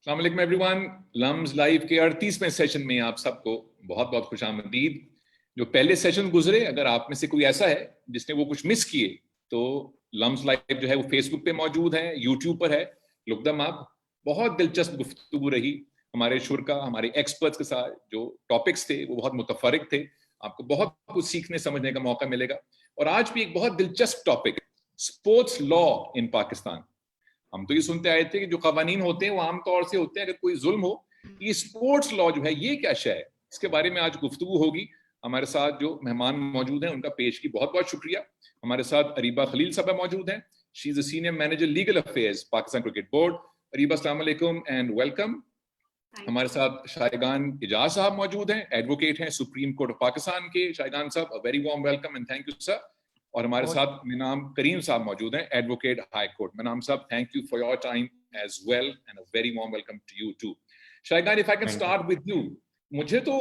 अस्सलाम वालेकुम everyone. Lumps live के 38वें सेशन में आप सबको बहुत बहुत खुशामदीद। जो पहले सेशन गुजरे, अगर आप में से कोई ऐसा है जिसने वो कुछ मिस किए, तो लम्स लाइव जो है वो फेसबुक पे मौजूद है, यूट्यूब पर है, लुक देम अप। बहुत दिलचस्प गुफ्तगू रही हमारे शुरका, हमारे एक्सपर्ट्स के साथ। जो टॉपिक्स थे वो बहुत मुतफरिक थे, आपको बहुत कुछ सीखने समझने का मौका मिलेगा। और आज भी एक बहुत दिलचस्प topic, sports law in Pakistan. हम तो ये सुनते आए थे कि जो कवानीन होते हैं वो आमतौर से होते हैं अगर कोई जुल्म हो। ये स्पोर्ट्स लॉ जो है ये क्या शय है, इसके बारे में आज गुफ्तगू होगी। हमारे साथ जो मेहमान मौजूद हैं उनका पेश की बहुत बहुत शुक्रिया। हमारे साथ अरीबा खलील साहब मौजूद हैं। She is a senior manager legal affairs Pakistan cricket board. Areeba अस्सलाम वालेकुम एंड वेलकम। हमारे साथ शायगान इजाज साहब मौजूद हैं, एडवोकेट हैं सुप्रीम कोर्ट ऑफ पाकिस्तान के। शायगान साहब, अ very warm welcome and thank you sir. और हमारे साथ मेनाम करीम साहब मौजूद हैं, एडवोकेट हाई कोर्ट। मेनाम साहब, thank you for your time as well and a very warm welcome to you too. Shaigan, if I can start with you, मुझे तो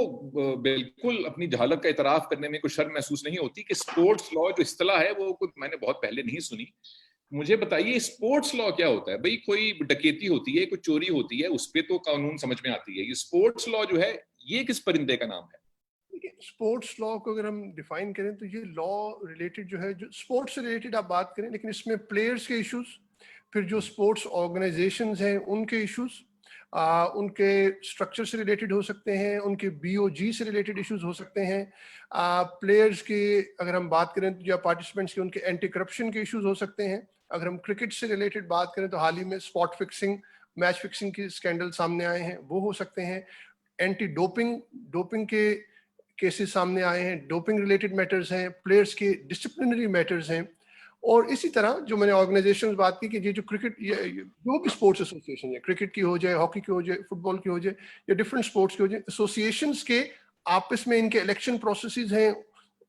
बिल्कुल अपनी जहालत का इतराफ करने में कोई शर्म महसूस नहीं होती कि स्पोर्ट्स लॉ जो इस्तिलाह है वो कुछ मैंने बहुत पहले नहीं सुनी। मुझे बताइए स्पोर्ट्स लॉ क्या होता है? भाई कोई डकैती होती है, कोई चोरी होती है, उस पर तो कानून समझ में आती है। ये स्पोर्ट्स लॉ जो है ये किस परिंदे का नाम है? स्पोर्ट्स लॉ को अगर हम डिफाइन करें तो ये लॉ रिलेटेड जो है, जो स्पोर्ट्स से रिलेटेड आप बात करें, लेकिन इसमें प्लेयर्स के इश्यूज, फिर जो स्पोर्ट्स ऑर्गेनाइजेशंस हैं उनके इश्यूज, उनके स्ट्रक्चर से रिलेटेड हो सकते हैं, उनके बीओजी से रिलेटेड इश्यूज हो सकते हैं। प्लेयर्स की अगर हम बात करें तो या पार्टिसिपेंट्स के उनके एंटी करप्शन के इश्यूज हो सकते हैं। अगर हम क्रिकेट से रिलेटेड बात करें तो हाल ही में स्पॉट फिक्सिंग, मैच फिक्सिंग के स्कैंडल सामने आए हैं, वो हो सकते हैं। एंटी डोपिंग के केसेस सामने आए हैं, डोपिंग रिलेटेड मैटर्स हैं, प्लेयर्स के डिसिप्लिनरी मैटर्स हैं। और इसी तरह जो मैंने ऑर्गेनाइजेशन बात की कि ये जो क्रिकेट, जो भी स्पोर्ट्स एसोसिएशन है, क्रिकेट की हो जाए, हॉकी की हो जाए, फुटबॉल की हो जाए, या डिफरेंट स्पोर्ट्स की हो जाए, एसोसिएशंस के आपस में इनके इलेक्शन प्रोसेसेस हैं,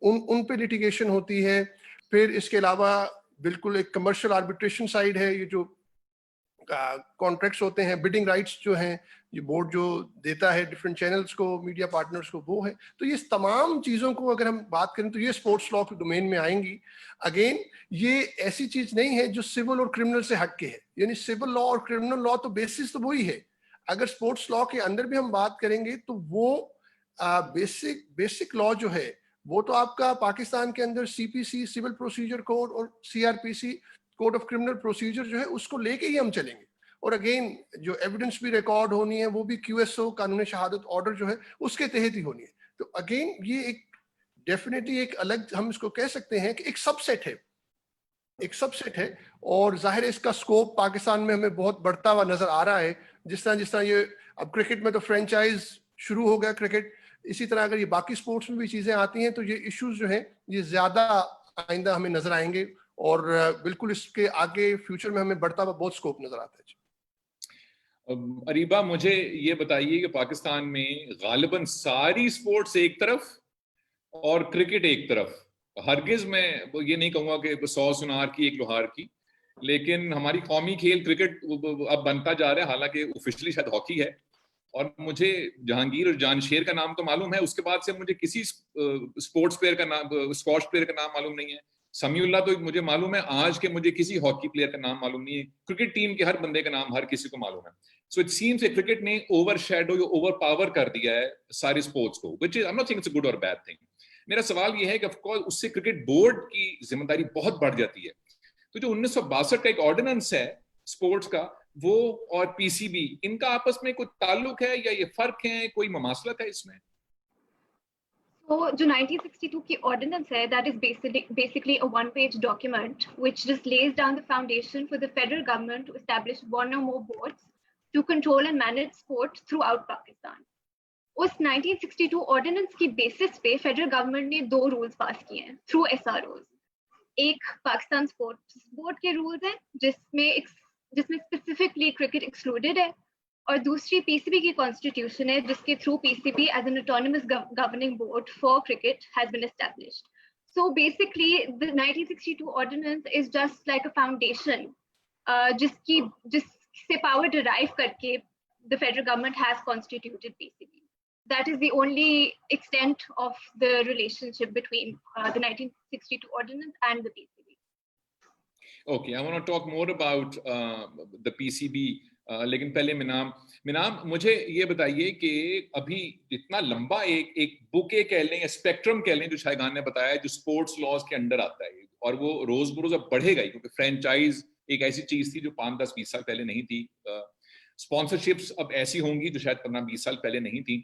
उन पे लिटिगेशन होती है। फिर इसके अलावा बिल्कुल एक कमर्शियल आर्बिट्रेशन साइड है, ये जो कॉन्ट्रैक्ट्स होते हैं, बिडिंग राइट्स जो हैं, ये बोर्ड जो देता है डिफरेंट चैनल्स को, मीडिया पार्टनर्स को, वो है। तो ये तमाम चीज़ों को अगर हम बात करें तो ये स्पोर्ट्स लॉ के डोमेन में आएंगी। अगेन, ये ऐसी चीज़ नहीं है जो सिविल और क्रिमिनल से हट के है, यानी सिविल लॉ और क्रिमिनल लॉ तो बेसिस तो वही है। अगर स्पोर्ट्स लॉ के अंदर भी हम बात करेंगे तो वो बेसिक लॉ जो है वो तो आपका पाकिस्तान के अंदर सीपीसी, सिविल प्रोसीजर कोड, और CrPC, code of criminal procedure जो है, उसको लेके ही हम चलेंगे। और अगेन, जो एविडेंस भी रिकॉर्ड होनी है वो भी क्यूएसओ, कानूनी शहादत ऑर्डर जो है उसके तहत ही होनी है। तो अगेन ये एक डेफिनेटली एक अलग, हम इसको कह सकते हैं कि एक सबसेट है, एक सबसेट है। और जाहिर है इसका स्कोप पाकिस्तान में हमें बहुत बढ़ता हुआ नजर आ रहा है। जिस तरह ये अब क्रिकेट में तो फ्रेंचाइज शुरू हो गया क्रिकेट, इसी तरह अगर ये बाकी स्पोर्ट्स में भी चीजें आती हैं तो ये इश्यूज जो हैं ये ज्यादा आइंदा हमें नजर आएंगे। और बिल्कुल इसके आगे फ्यूचर में हमें बढ़ता हुआ बहुत स्कोप नजर आता है। अरीबा, मुझे ये बताइए कि पाकिस्तान में गालिबन सारी स्पोर्ट्स एक तरफ और क्रिकेट एक तरफ, हरगिज मैं ये नहीं कहूंगा कि 100 सुनार की एक लोहार की, लेकिन हमारी कौमी खेल क्रिकेट अब बनता जा रहा है, हालांकि ऑफिशियली शायद हॉकी है। और मुझे जहांगीर और जानशेर का नाम तो मालूम है, उसके बाद से मुझे किसी स्पोर्ट्स प्लेयर का नाम, स्क्वॉश प्लेयर का नाम मालूम नहीं है। समीउल्लाह तो मुझे मालूम है, आज के मुझे किसी हॉकी प्लेयर का नाम मालूम नहीं है। क्रिकेट टीम के हर बंदे का नाम हर किसी को मालूम है। सो इट सीम्स क्रिकेट ने ओवर शेडो या ओवर पावर कर दिया है सारे स्पोर्ट्स को, which is I am not saying it's a good और बैड थिंग। मेरा सवाल यह है कि ऑफकोर्स उससे क्रिकेट बोर्ड की जिम्मेदारी बहुत बढ़ जाती है। तो जो 1962 का एक ऑर्डिनेंस है स्पोर्ट्स का, वो और पीसीबी, इनका आपस में कोई ताल्लुक है या ये फर्क है, कोई ममासलत है इसमें? So, जो 1962 की ordinance है, that is basically a one-page document which just lays down the foundation for the federal government to establish one or more boards to control and manage sport throughout Pakistan. उस 1962 ordinance की basis पे federal government ने 2 rules पास किए हैं through SROs. एक Pakistan sports board के rules हैं जिसमें स्पेसिफिकली क्रिकेट एक्सक्लूडेड है, और दूसरी पीसीबी की कॉन्स्टिट्यूशन है जिसके through PCB as an autonomous governing board for cricket has been established. So basically the 1962 ordinance is just like a foundation जिससे पावर डिराइव करके the federal government has constituted PCB. That is the only extent of the relationship between the 1962 ordinance and the PCB. Okay, I want to talk more about the PCB लेकिन पहले मिनाम मुझे ये बताइए कि अभी इतना लंबा एक बुके कह लें या स्पेक्ट्रम कह लें जो शायगान ने बताया जो स्पोर्ट्स लॉज के अंडर आता है, और वो रोज बरोज अब बढ़ेगा ही, क्योंकि फ्रेंचाइज एक ऐसी चीज थी जो 5-10-20 साल पहले नहीं थी, स्पॉन्सरशिप्स अब ऐसी होंगी जो शायद 15-20 साल पहले नहीं थी।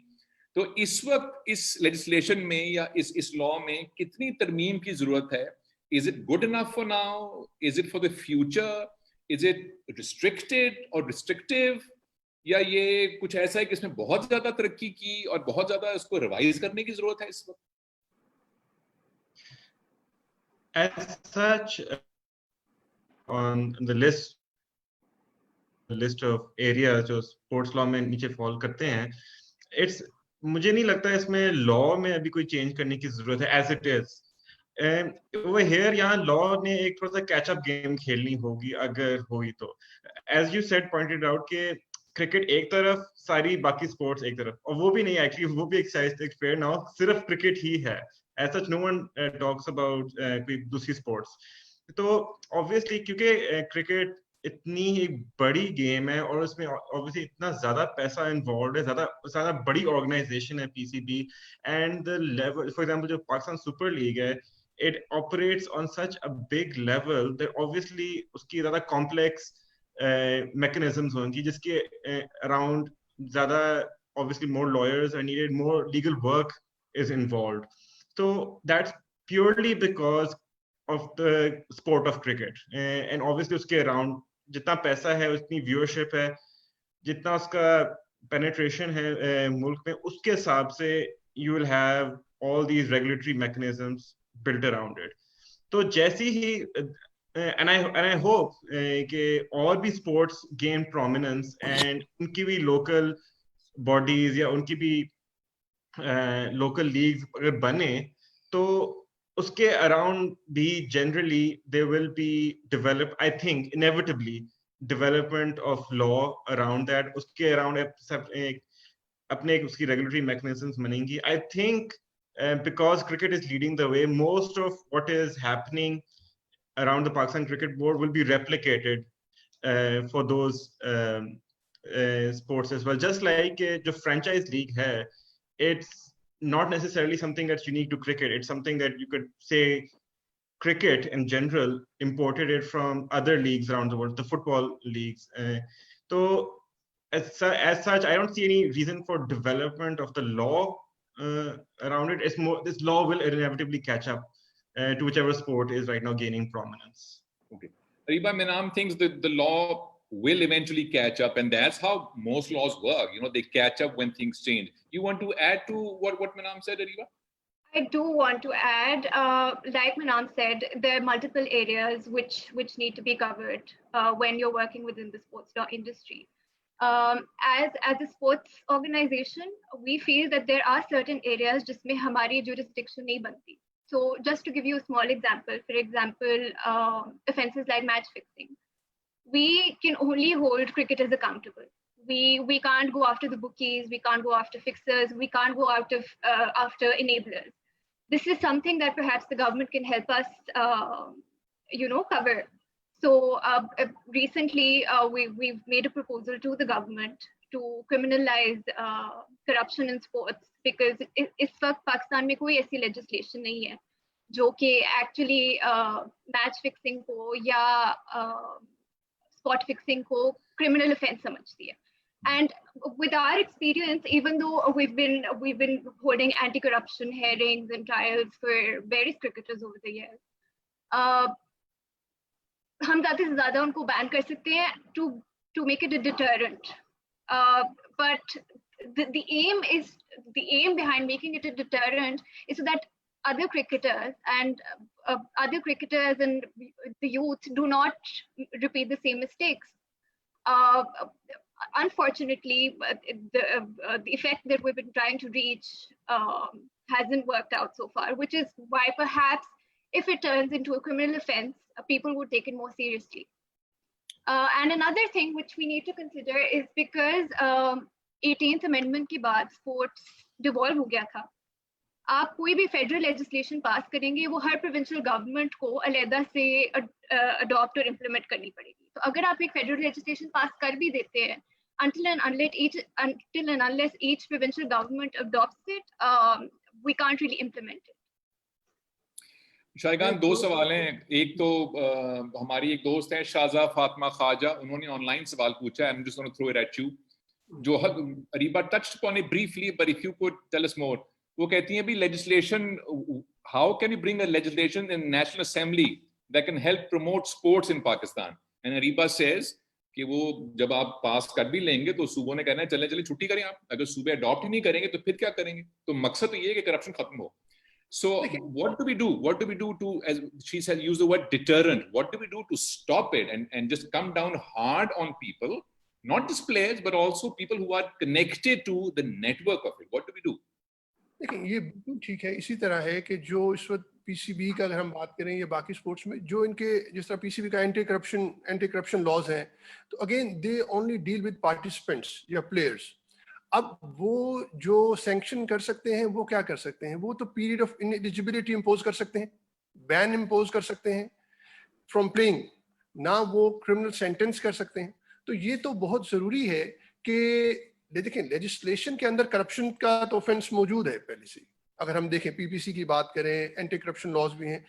तो इस वक्त इस लेजिस्लेशन में या इस लॉ में कितनी तरमीम की जरूरत है? Is it good enough for now? Is it for the future? Is it restricted और रिस्ट्रिक्टिव, या ये कुछ ऐसा है कि इसमें बहुत ज्यादा तरक्की की और बहुत ज्यादा इसको रिवाइज करने की जरूरत है इस वक्त? As such, on the list of areas जो स्पोर्ट्स लॉ में नीचे फॉल करते हैं, इट्स मुझे नहीं लगता इसमें लॉ में अभी कोई चेंज करने की जरूरत है as it is. Over here यहाँ लॉ ने एक थोड़ा सा कैचअप गेम खेलनी होगी अगर हुई तो। As you said pointed out के क्रिकेट एक तरफ, सारी बाकी स्पोर्ट्स एक तरफ, और वो भी नहीं एक्चुअली, वो भी एक फेयर ना हो, सिर्फ क्रिकेट ही है। As such no one talks about कोई दूसरी स्पोर्ट्स। तो ऑब्वियसली क्योंकि क्रिकेट इतनी एक बड़ी गेम है और उसमें ऑब्वियसली इतना ज्यादा पैसा इन्वॉल्व है, ज्यादा बड़ी ऑर्गेनाइजेशन है PCB, and the level, for example जो पाकिस्तान सुपर लीग है, it operates on such a big level that obviously उसकी ज्यादा complex mechanisms होंगी जिसके around ज्यादा obviously more lawyers are needed, more legal work is involved. So that's purely because of the sport of cricket, and obviously उसके around जितना पैसा है, उतनी viewership है, जितना उसका penetration है मुल्क में, उसके हिसाब से you will have all these regulatory mechanisms built around it. तो जैसी ही and I hope कि और भी sports gain prominence and उनकी भी local bodies या उनकी भी local leagues अगर बने, तो उसके around भी generally there will be develop, I think inevitably development of law around that, उसके around अपने उसकी regulatory mechanisms बनेंगी. I think because cricket is leading the way, most of what is happening around the Pakistan Cricket Board will be replicated for those sports as well. Just like the franchise league hai, it's not necessarily something that's unique to cricket. It's something that you could say cricket in general imported it from other leagues around the world, the football leagues. So as such, I don't see any reason for development of the law around it. It's more, this law will inevitably catch up to whichever sport is right now gaining prominence. Okay. Ariba, Minam thinks that the law will eventually catch up, and that's how most laws work. You know, they catch up when things change. You want to add to what Minam said, Ariba? I do want to add, like Manam said, there are multiple areas which need to be covered when you're working within the sports law industry. As a sports organization, we feel that there are certain areas जिसमें हमारी jurisdiction नहीं बनती. So just to give you a small example, for example, offenses like match fixing, we can only hold cricketers accountable. We can't go after the bookies, we can't go after fixers, we can't go after enablers. This is something that perhaps the government can help us, cover. So recently, we've made a proposal to the government to criminalize corruption in sports, because इस वक्त पाकिस्तान में कोई ऐसी legislation नहीं है जो कि actually match fixing को या spot fixing को criminal offense समझती है. And with our experience, even though we've been holding anti-corruption hearings and trials for various cricketers over the years, हम ज़्यादा से ज़्यादा उनको ban कर सकते हैं to make it a deterrent. But the aim behind making it a deterrent is so that other cricketers and the youth do not repeat the same mistakes. Unfortunately, the effect that we've been trying to reach hasn't worked out so far, which is why perhaps if it turns into a criminal offense, people would take it more seriously. And another thing which we need to consider is because 18th Amendment के बाद sports devolve हो गया था. आप कोई भी federal legislation पास करेंगे वो हर प्रोविंशियल गवर्नमेंट को अलहदा से अडॉप्ट और इम्प्लीमेंट करनी पड़ेगी। तो अगर आप एक फेडरल लेजिस्लेशन पास कर भी देते हैं, until and unless each provincial government adopts it, we can't really implement it. शायगान, दो सवाल हैं। एक तो हमारी एक दोस्त है शाहजा फातिमा ख्वाजा, उन्होंने ऑनलाइन सवाल पूछा है, I'm just going to throw it at you, जो Areeba touched upon it briefly, but if you could tell us more. वो कहती हैं भी legislation, how can you bring a legislation in National Assembly that can help promote sports in Pakistan? And Ariba says कि वो जब आप पास कर भी लेंगे तो सूबों ने कहना है चले चले छुट्टी करें आप, अगर सूबे अडॉप्ट ही नहीं करेंगे तो फिर क्या करेंगे? तो मकसद तो ये है कि करप्शन खत्म हो। So what do we do? What do we do to, as she said, use the word deterrent? What do we do to stop it and just come down hard on people, not just players, but also people who are connected to the network of it? What do we do? देखिए ये बिल्कुल ठीक है। इसी तरह है कि जो इस वक्त पीसीबी का अगर हम बात करें या बाकी स्पोर्ट्स में जो इनके जिस तरह पीसीबी का एंटी करप्शन लॉज हैं, तो again they only deal with participants या प्लेयर्स। अब वो जो सैंक्शन कर सकते हैं वो क्या कर सकते हैं? वो तो पीरियड ऑफ इनएलिजिबिलिटी इंपोज कर सकते हैं, बैन इंपोज कर सकते हैं फ्रॉम प्लेइंग, ना वो क्रिमिनल सेंटेंस कर सकते हैं। तो ये तो बहुत जरूरी है कि देखिए लेजिस्लेशन के अंदर करप्शन का तो ऑफेंस मौजूद है पहले से। अगर हम देखें पीपीसी की बात करें, एंटी करप्शन लॉज भी हैं।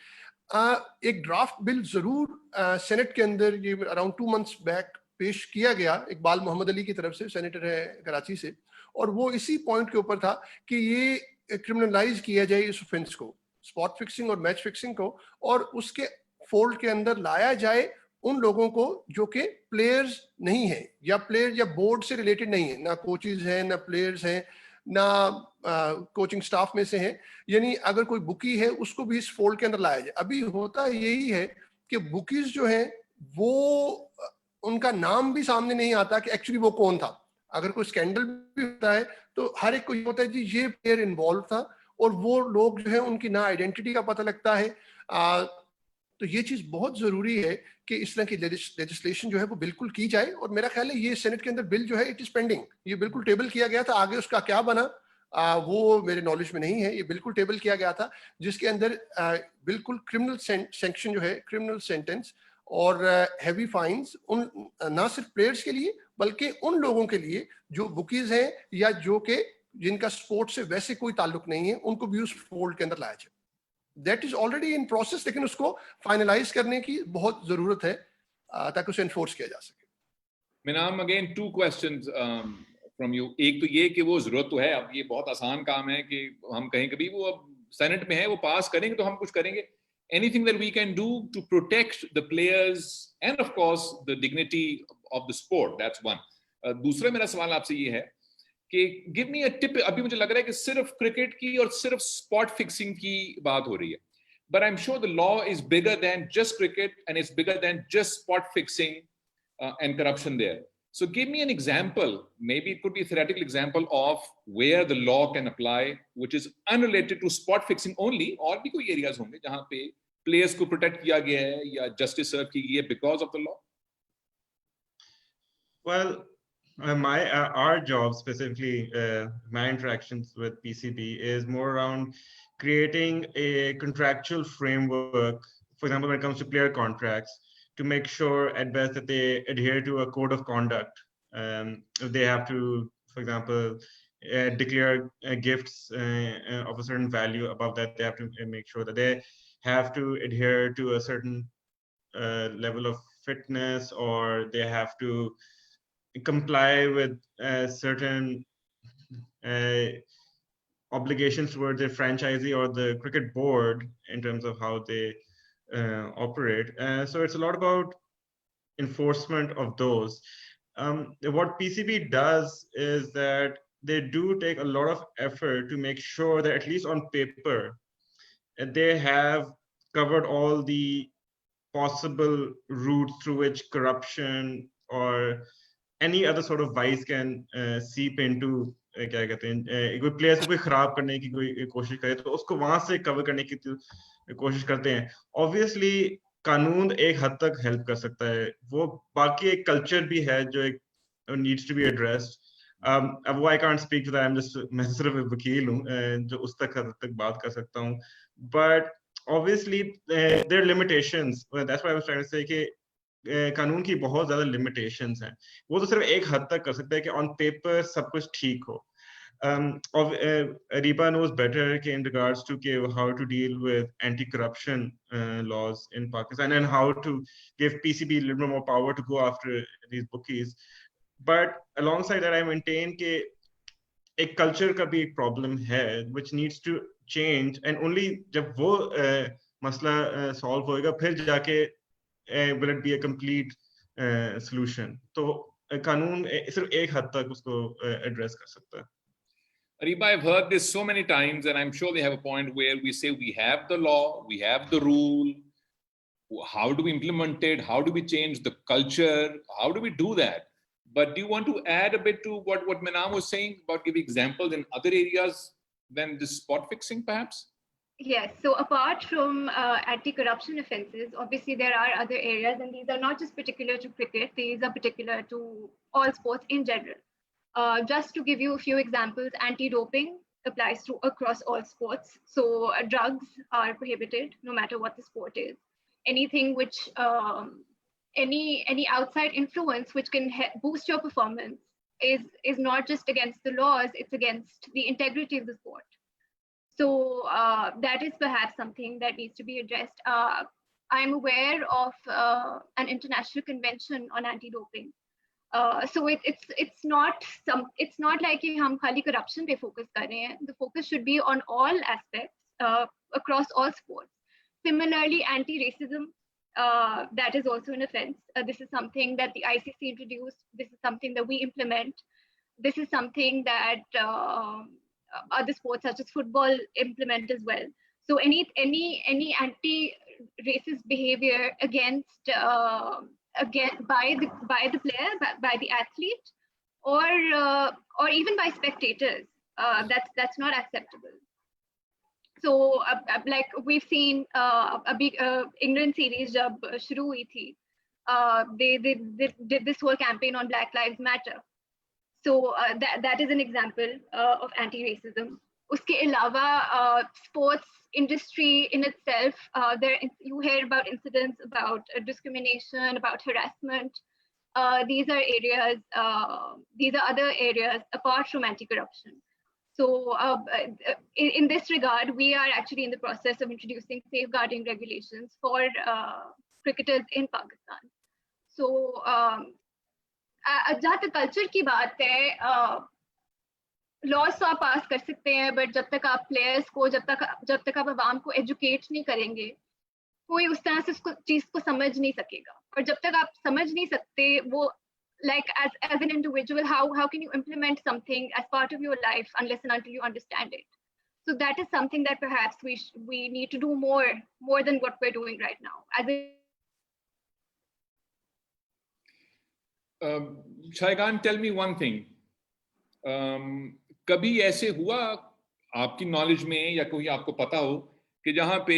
एक ड्राफ्ट बिल जरूर सेनेट के अंदर ये अराउंड 2 months बैक पेश किया गया इकबाल मोहम्मद अली की तरफ से, सेनेटर है कराची से, और वो इसी पॉइंट के ऊपर था कि ये क्रिमिनलाइज किया जाए इस ऑफेंस को, स्पॉट फिक्सिंग और मैच फिक्सिंग को, और उसके फोल्ड के अंदर लाया जाए उन लोगों को जो कि प्लेयर्स नहीं है या प्लेयर या बोर्ड से रिलेटेड नहीं है, ना कोचेज हैं ना प्लेयर्स हैं ना कोचिंग स्टाफ में से हैं। यानी अगर कोई बुकी है उसको भी इस फोल्ड के अंदर लाया जाए। अभी होता यही है कि बुकीज जो हैं वो उनका नाम भी सामने नहीं आता कि एक्चुअली वो कौन था। अगर कोई स्कैंडल भी होता है तो हर एक को ये होता है जी ये प्लेयर इन्वॉल्व था, और वो लोग जो है उनकी ना आइडेंटिटी का पता लगता है। तो ये चीज बहुत जरूरी है कि इस तरह की लेजिस्लेशन जो है वो बिल्कुल की जाए। और मेरा ख्याल है ये सेनेट के अंदर बिल जो है इट इज पेंडिंग, ये बिल्कुल टेबल किया गया था, आगे उसका क्या बना वो मेरे नॉलेज में नहीं है। ये बिल्कुल टेबल किया गया था जिसके अंदर बिल्कुल क्रिमिनल सैंक्शन जो है, क्रिमिनल सेंटेंस और हैवी फाइन्स उन ना सिर्फ प्लेयर्स के लिए बल्कि उन लोगों के लिए जो बुकीज हैं या जो कि जिनका स्पोर्ट से वैसे कोई ताल्लुक नहीं है, उनको भी उस फोल्ड के अंदर लाया जाए। That is already in process, लेकिन उसको फाइनलाइज करने की बहुत जरूरत है ताकि उसे एनफोर्स किया जा सके। मिनाम, अगेन 2 questions फ्रॉम यू। एक तो ये कि वो जरूरत तो है, अब ये बहुत आसान काम है कि हम कहीं कभी वो अब सेनेट में है वो पास करेंगे तो हम कुछ करेंगे। Anything that we can do to protect the players and of course the dignity of the sport, that's one. दूसरा मेरा सवाल आपसे ये है कि give me a tip। अभी मुझे लग रहा है कि सिर्फ क्रिकेट की और सिर्फ स्पॉट फिक्सिंग की बात हो रही है, but I'm sure the law is bigger than just cricket and it's bigger than just spot fixing and corruption there. So give me an example, maybe it could be a theoretical example of where the law can apply which is unrelated to spot fixing only, और भी कोई areas होंगे जहां पे players को protect किया गया है या justice serve की गई है because of the law. Well, our job specifically, my interactions with PCB is more around creating a contractual framework, for example when it comes to player contracts, to make sure at best that they adhere to a code of conduct. If they have to, for example, declare gifts of a certain value, above that they have to make sure that they have to adhere to a certain level of fitness, or they have to comply with certain obligations towards their franchisee or the cricket board in terms of how they operate. So it's a lot about enforcement of those. What PCB does is that they do take a lot of effort to make sure that at least on paper they have covered all the possible routes through which corruption or any other sort of vice can seep into क्या कहते हैं, कोई players को कोई खराब करने की कोई कोशिश करे तो उसको वहां से कवर करने की कोशिश करते हैं। ऑब्वियसली कानून एक हद तक हेल्प कर सकता है, वो बाकी एक कल्चर भी है जो एक नीड्स टू बी एड्रेस्ड। अब वो I can't speak to that, I am just, मैं सिर्फ एक वकील हूँ जो उस तक हद तक बात कर सकता हूँ, but obviously there limitations, that's why I was trying to say कि कानून की बहुत ज्यादा लिमिटेशंस हैं। वो तो सिर्फ एक हद तक कर सकता है कि ऑन पेपर सब कुछ ठीक हो। Riba knows better in regards to how to deal with anti-corruption laws in Pakistan and how to give PCB a little more power to go after these bookies. But alongside that, I maintain that एक culture का भी एक problem है which needs to change, and only जब वो मसला solve होएगा फिर जाके will it be a complete solution. तो कानून सिर्फ एक हद तक उसको address कर सकता है। Ariba, I've heard this so many times, and I'm sure they have a point where we say we have the law, we have the rule. How do we implement it? How do we change the culture? How do we do that? But do you want to add a bit to what Manam was saying about giving examples in other areas than this spot fixing, perhaps? Yes. So apart from anti-corruption offences, obviously there are other areas, and these are not just particular to cricket. These are particular to all sports in general. Just to give you a few examples, anti-doping applies to across all sports. So drugs are prohibited no matter what the sport is. Anything which, any outside influence which can boost your performance is not just against the laws, it's against the integrity of the sport. So that is perhaps something that needs to be addressed. I'm aware of an international convention on anti-doping. So it's not like कि हम खाली corruption पे focus कर रहे हैं. The focus should be on all aspects across all sports. Similarly, anti-racism, that is also an offense. This is something that the ICC introduced. This is something that we implement. This is something that other sports such as football implement as well. So any anti-racist behavior against by the player, by the athlete, or even by spectators, that's not acceptable. So like we've seen a big England series jab shuru hui thi, they did this whole campaign on Black Lives Matter. So that is an example of anti-racism. Uske alawa, sports industry in itself, you hear about incidents about discrimination, about harassment. These are areas, these are other areas apart from anti-corruption. So in this regard, we are actually in the process of introducing safeguarding regulations for cricketers in Pakistan. So जहाँ तक culture की बात है, loss तो आप पास कर सकते हैं, बट जब तक आप प्लेयर्स को, जब तक आप आवाम को एजुकेट नहीं करेंगे, कोई उस तरह से उसको चीज को समझ नहीं सकेगा. और जब तक आप समझ नहीं सकते, वो like as an individual, how can you implement something as part of your life unless and until you understand it? So that is something that perhaps we need to do more than what we're doing right now. Shaigan, tell me one thing. कभी ऐसे हुआ आपकी knowledge में या कोई आपको पता हो कि जहां पे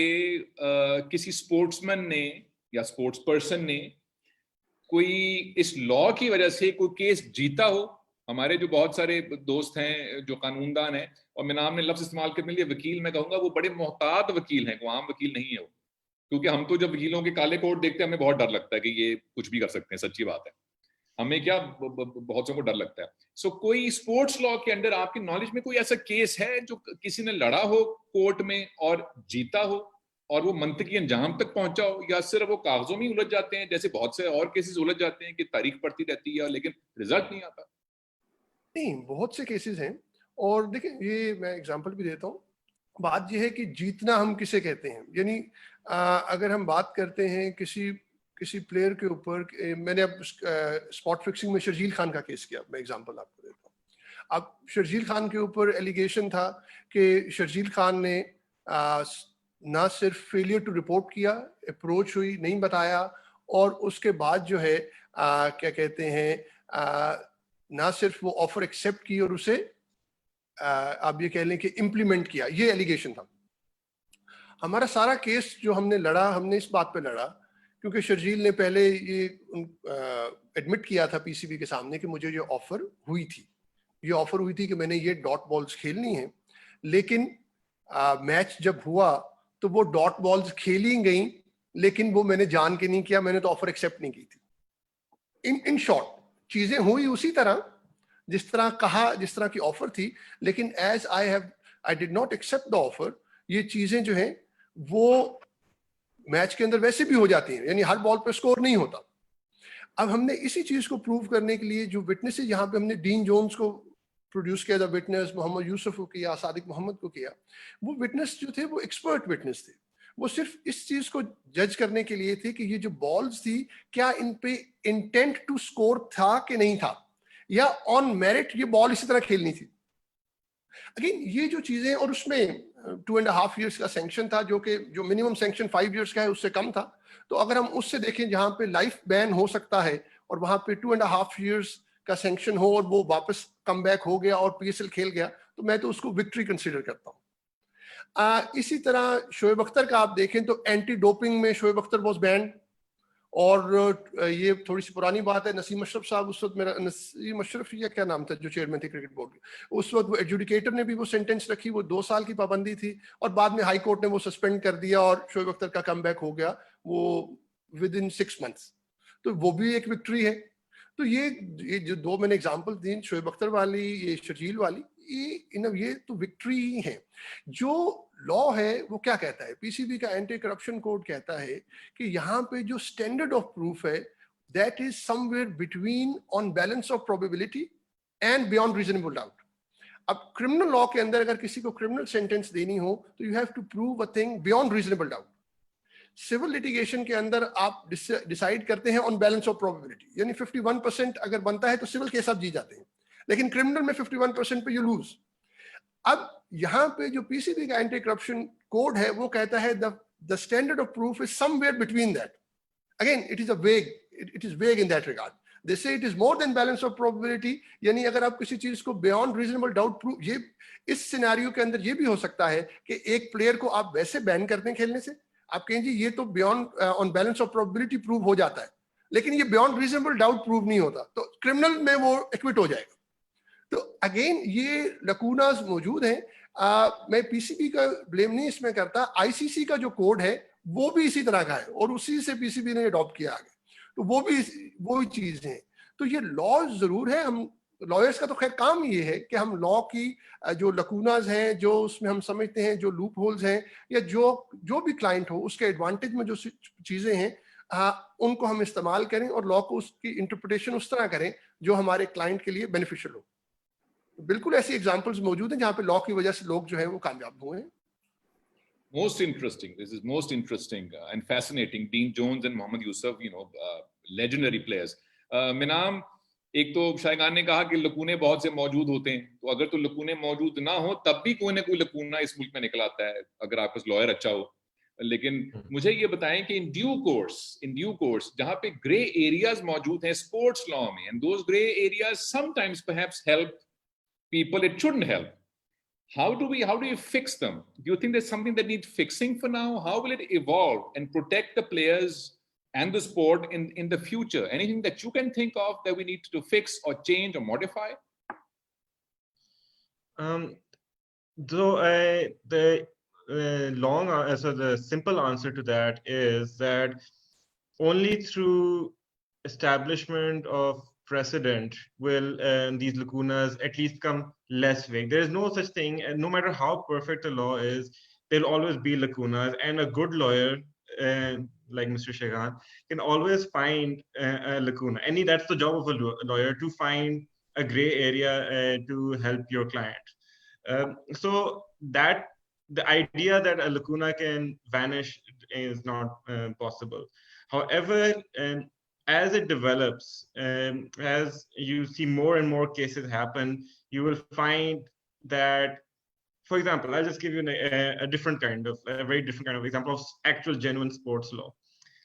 किसी स्पोर्ट्समैन ने या स्पोर्ट्स पर्सन ने कोई इस लॉ की वजह से कोई केस जीता हो? हमारे जो बहुत सारे दोस्त हैं जो कानूनदान हैं, और मैं नाम ने लफ्ज इस्तेमाल करने लिए वकील, मैं कहूंगा वो बड़े मोहतात वकील हैं, वो आम वकील नहीं है वो. क्योंकि हम तो जब वकीलों के काले कोट देखते हैं हमें बहुत डर लगता है कि ये कुछ भी कर सकते हैं. सच्ची बात है, हमें क्या, बहुत को डर लगता है. सो कोई स्पोर्ट्स लॉ के अंदर आपकी नॉलेज में कोई ऐसा केस है जो किसी ने लड़ा हो कोर्ट में और जीता हो और वो मंतकी अंजाम तक पहुंचा हो, या सिर्फ वो कागजों में उलझ जाते हैं जैसे बहुत से और केसेस उलझ जाते हैं कि तारीख पड़ती रहती है लेकिन रिजल्ट नहीं आता? नहीं, बहुत से केसेस हैं. और देखिए, ये मैं एग्जांपल भी देता हूँ. बात यह है कि जीतना हम किसे कहते हैं. यानी अगर हम बात करते हैं किसी प्लेयर के ऊपर, मैंने अब स्पॉट फिक्सिंग में शर्जील खान का केस किया, मैं एग्जांपल आपको देता हूँ. अब शर्जील खान के ऊपर एलिगेशन था कि शर्जील खान ने ना सिर्फ फेलियर टू रिपोर्ट किया, अप्रोच हुई, नहीं बताया, और उसके बाद जो है क्या कहते हैं, ना सिर्फ वो ऑफर एक्सेप्ट की और उसे आप ये कह लें कि इम्प्लीमेंट किया. ये एलिगेशन था. हमारा सारा केस जो हमने लड़ा, हमने इस बात पे लड़ा क्योंकि शर्जील ने पहले ये एडमिट किया था पीसीबी के सामने कि मुझे ये ऑफर हुई थी. ये ऑफर हुई थी कि मैंने ये डॉट बॉल्स खेलनी है, लेकिन मैच जब हुआ तो वो डॉट बॉल्स खेली गई, लेकिन वो मैंने जान के नहीं किया, मैंने तो ऑफर एक्सेप्ट नहीं की थी। इन शॉर्ट चीजें हुई उसी तरह जिस तरह कहा, जिस तरह की ऑफर थी, लेकिन as I did not accept the offer, ये चीजें जो हैं वो मैच के अंदर वैसे भी हो जाती हैं, यानी हर बॉल पे स्कोर नहीं होता। अब हमने इसी चीज को प्रूव करने के लिए जो विटनेसेस यहाँ पे हमने डीन जोन्स को प्रोड्यूस किया था, विटनेस मोहम्मद यूसुफ को किया, सादिक मोहम्मद को किया, वो विटनेस जो थे वो एक्सपर्ट विटनेस थे। वो सिर्फ इस चीज को जज करने के लिए थे कि ये जो बॉल्स थी क्या इन पे इंटेंट टू स्कोर था कि नहीं था, या ऑन मेरिट ये बॉल इसी तरह खेलनी थी। अगेन ये जो चीजें, और उसमें 2.5 years का सैंक्शन था, जो मिनिमम सैंक्शन 5 years का है उससे कम था। तो अगर हम उससे देखें जहां पे लाइफ बैन हो सकता है और वहां पे 2.5 years का सैंक्शन हो और वो वापस कम बैक हो गया और पीएसएल खेल गया, तो मैं तो उसको विक्ट्री कंसीडर करता हूँ। इसी तरह शोएब अख्तर का आप देखें तो एंटी डोपिंग में शोएब अख्तर वॉज बैंड, और ये थोड़ी सी पुरानी बात है, नसीम अशरफ साहब उस वक्त, मेरा नसीम अशरफ या क्या नाम था जो चेयरमैन थे क्रिकेट बोर्ड के, उस वक्त वो एडजुडिकेटर ने भी वो सेंटेंस रखी, वो 2 साल की पाबंदी थी, और बाद में हाई कोर्ट ने वो सस्पेंड कर दिया और शोएब अख्तर का कमबैक हो गया वो विद इन 6 months। तो वो भी एक विक्ट्री है। तो ये जो 2 मैंने एग्जाम्पल दी, शोएब अख्तर वाली, ये शर्जील वाली, ये तो विक्ट्री ही है। जो लॉ है वो क्या कहता है, पीसीबी का एंटी करप्शन कोड कहता है कि यहाँ पे जो स्टैंडर्ड ऑफ प्रूफ है that is somewhere between on balance of probability and beyond reasonable doubt. अब क्रिमिनल लॉ के अंदर अगर किसी को क्रिमिनल सेंटेंस देनी हो तो you have to prove a thing beyond reasonable doubt. Civil litigation के अंदर आप डिसाइड करते हैं ऑन बैलेंस ऑफ प्रोबेबिलिटी, यानी 51% अगर बनता है तो सिविल केस आप जीत जाते हैं, लेकिन क्रिमिनल में 51% पे यू लूज। अब यहाँ पे जो पीसीबी का एंटी करप्शन कोड है वो कहता है the standard of proof is somewhere between that. Again it is vague in that regard. They say it is more than balance of probability, यानी अगर आप किसी चीज को बियॉन्ड रीजनेबल डाउट प्रूव, ये इस सिनेरियो के अंदर ये भी हो सकता है कि एक प्लेयर को आप वैसे बैन करते हैं खेलने से, आप कहें जी ये तो beyond on balance of probability prove हो जाता है, लेकिन ये बियॉन्ड रीजनेबल डाउट प्रूव नहीं होता, तो क्रिमिनल में वो एक्विट हो जाएगा। तो अगेन ये लकूनास मौजूद हैं। मैं पीसीबी का ब्लेम नहीं इसमें करता, आईसीसी का जो कोड है वो भी इसी तरह का है और उसी से पीसीबी ने अडॉप्ट किया आगे, तो वो ही चीज है। तो ये लॉ जरूर है, हम लॉयर्स का तो खैर काम ये है कि हम लॉ की जो लकूनास हैं, जो उसमें हम समझते हैं जो लूप होल्स हैं, या जो भी क्लाइंट हो उसके एडवांटेज में जो चीजें हैं उनको हम इस्तेमाल करें और लॉ को उसकी इंटरप्रिटेशन उस तरह करें जो हमारे क्लाइंट के लिए बेनिफिशियल हो। बिल्कुल ऐसी एग्जांपल्स मौजूद हैं जहां पे लॉ की वजह से लोग जो है वो कामयाब हुए हैं। Most interesting. This is most interesting and fascinating. Dean Jones and Mohammad Yusuf, legendary players. मिनाम, एक तो शायगान ने कहा कि लकूने बहुत से मौजूद होते हैं, तो अगर तो लकूने मौजूद ना हो तब भी कोई ना कोई लकूना इस मुल्क में निकल आता है अगर आपका लॉयर अच्छा हो। लेकिन मुझे ये बताएं कि इन ड्यू कोर्स जहां पे ग्रे एरियाज मौजूद हैं स्पोर्ट्स लॉ में, and those grey areas sometimes perhaps help people it shouldn't help. How do you fix them? Do you think there's something that needs fixing for now? How will it evolve and protect the players and the sport in the future? Anything that you can think of that we need to fix or change or modify? The simple answer to that is that only through establishment of precedent will these lacunas at least come less vague. There is no such thing, and no matter how perfect a law is, there'll always be lacunas, and a good lawyer like Mr. Shagan can always find a lacuna. That's the job of a lawyer, to find a gray area to help your client. So that the idea that a lacuna can vanish is not possible. However, as it develops, as you see more and more cases happen, you will find that, for example, I'll just give you a very different kind of example of actual genuine sports law.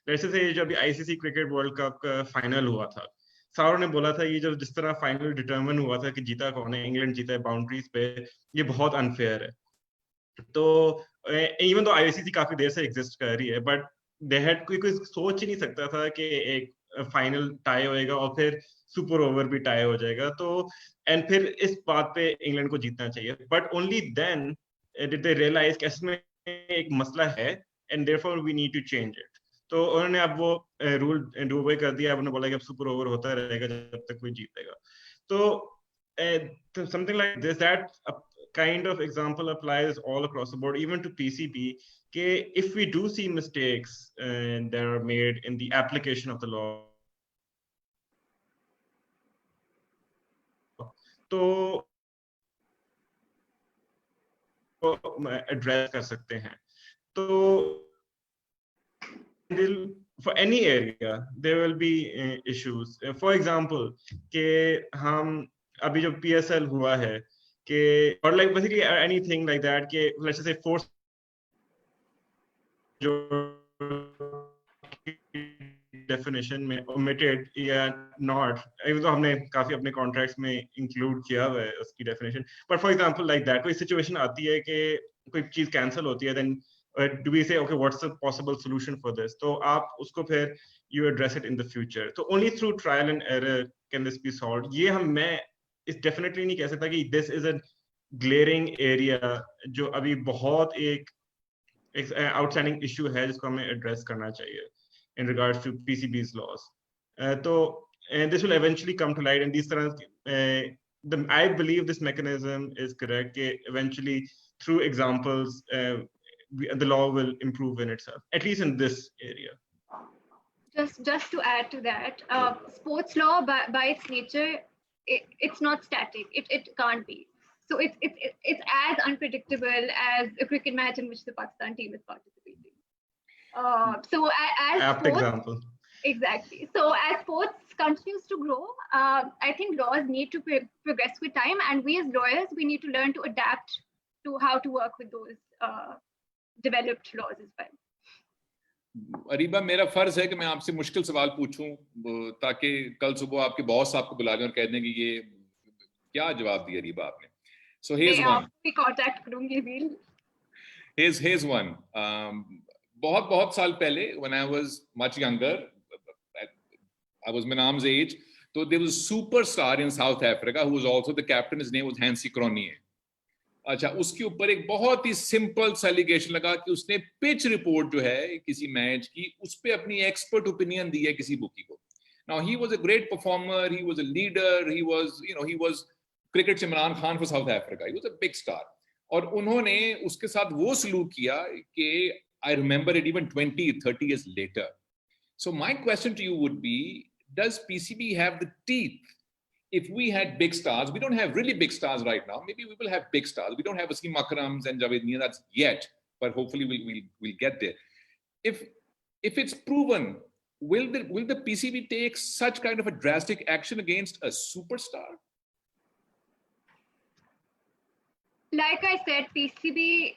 Let's say जब ICC Cricket World Cup का final हुआ था, सारों ने बोला था ये जब जिस तरह फाइनल डिटरमिन हुआ था कि जीता कौन है, इंग्लैंड जीता है बाउंड्रीज पे, ये बहुत अनफेयर है। तो इवन तो ICC काफी देर से एग्जिस्ट कर रही है, बट कोई सोच ही नहीं सकता था कि एक फाइनल टाई होएगा और फिर सुपर ओवर भी टाई हो जाएगा, तो एंड फिर इस बात पे इंग्लैंड को जीतना चाहिए, but only then did they realise कि इसमें एक मसला है and therefore we need to change it. तो उन्होंने अब वो रूल डू अवे कर दिया, अब उन्होंने बोला कि अब सुपर ओवर होता रहेगा जब तक कोई जीतेगा। तो something like this, that kind of example applies all across the board, even to PCB. If we do see mistakes that are made in the application of the law, तो address कर सकते हैं। तो for any area there will be issues. For example, कि हम अभी जो PSL हुआ है कि, or like basically anything like that, कि let's just say force जो definition में omitted या not, even though हमने काफी अपने contracts में include किया हुआ है उसकी definition, but for example like that, कोई situation आती है कि कोई चीज cancel होती है, then do we say okay what's the possible solution for this, तो आप उसको फिर you address it in the future. So only through trial and error can this be solved. ये मैं इस definitely नहीं कह सकता कि this is a glaring area जो अभी बहुत एक outstanding issue है जिसको हमें address करना चाहिए in regards to PCB's laws. And this will eventually come to light, and these I believe this mechanism is correct. Eventually, through examples, the law will improve in itself, at least in this area. Just to add to that, sports law by its nature, it's not static. It can't be. So it's as unpredictable as a cricket match in which the Pakistan team is participating. So as apt sports, example. Exactly. So as sports continues to grow, I think laws need to progress with time, and we as lawyers, we need to learn to adapt to how to work with those developed laws as well. Areeba, मेरा फर्ज है कि मैं आपसे मुश्किल सवाल पूछूं ताकि कल सुबह आपके बॉस आपको बुला लें और कह दें कि ये क्या जवाब दिया अरीबा आपने. So here's one. कांटेक्ट करूंगी वील. Here's one. बहुत साल पहले, when I was much younger, I was Manam's age, so there was a superstar in South Africa who was also the captain. His name was Hansie Cronje. अच्छा, उसके ऊपर एक बहुत ही simple सा allegation लगा कि उसने पिच रिपोर्ट जो है किसी मैच की, उस पे अपनी एक्सपर्ट ओपिनियन दी है किसी बुकी को. Now he was a great performer, he was a leader, he was cricket से Imran Khan for South Africa, he was a big star. और उन्होंने उसके साथ वो सलूक किया कि I remember it even 20-30 years later. So my question to you would be, does PCB have the teeth? If we had big stars, we don't have really big stars right now. Maybe we will have big stars. We don't have Wasim Akrams and Javed Miandad yet, but hopefully we'll get there. If it's proven, will the PCB take such kind of a drastic action against a superstar? Like I said, PCB,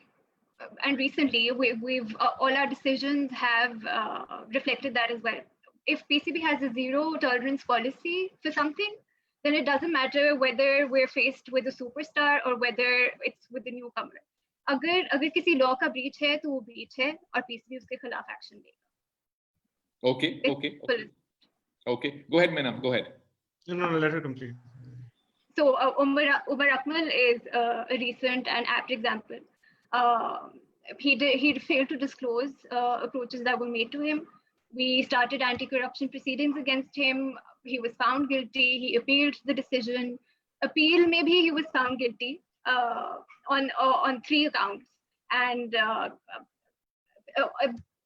and recently we've all our decisions have reflected that as well. If PCB has a zero tolerance policy for something, then it doesn't matter whether we're faced with a superstar or whether it's with the newcomer. अगर किसी law का breach है तो वो breach है और PCB उसके खिलाफ action लेगा. Okay. Go ahead, Manam. Go ahead. No, let her complete. So Umar Akmal is a recent and apt example. He failed to disclose approaches that were made to him. We started anti-corruption proceedings against him. He was found guilty. He appealed the decision. Maybe he was found guilty on 3 accounts. And the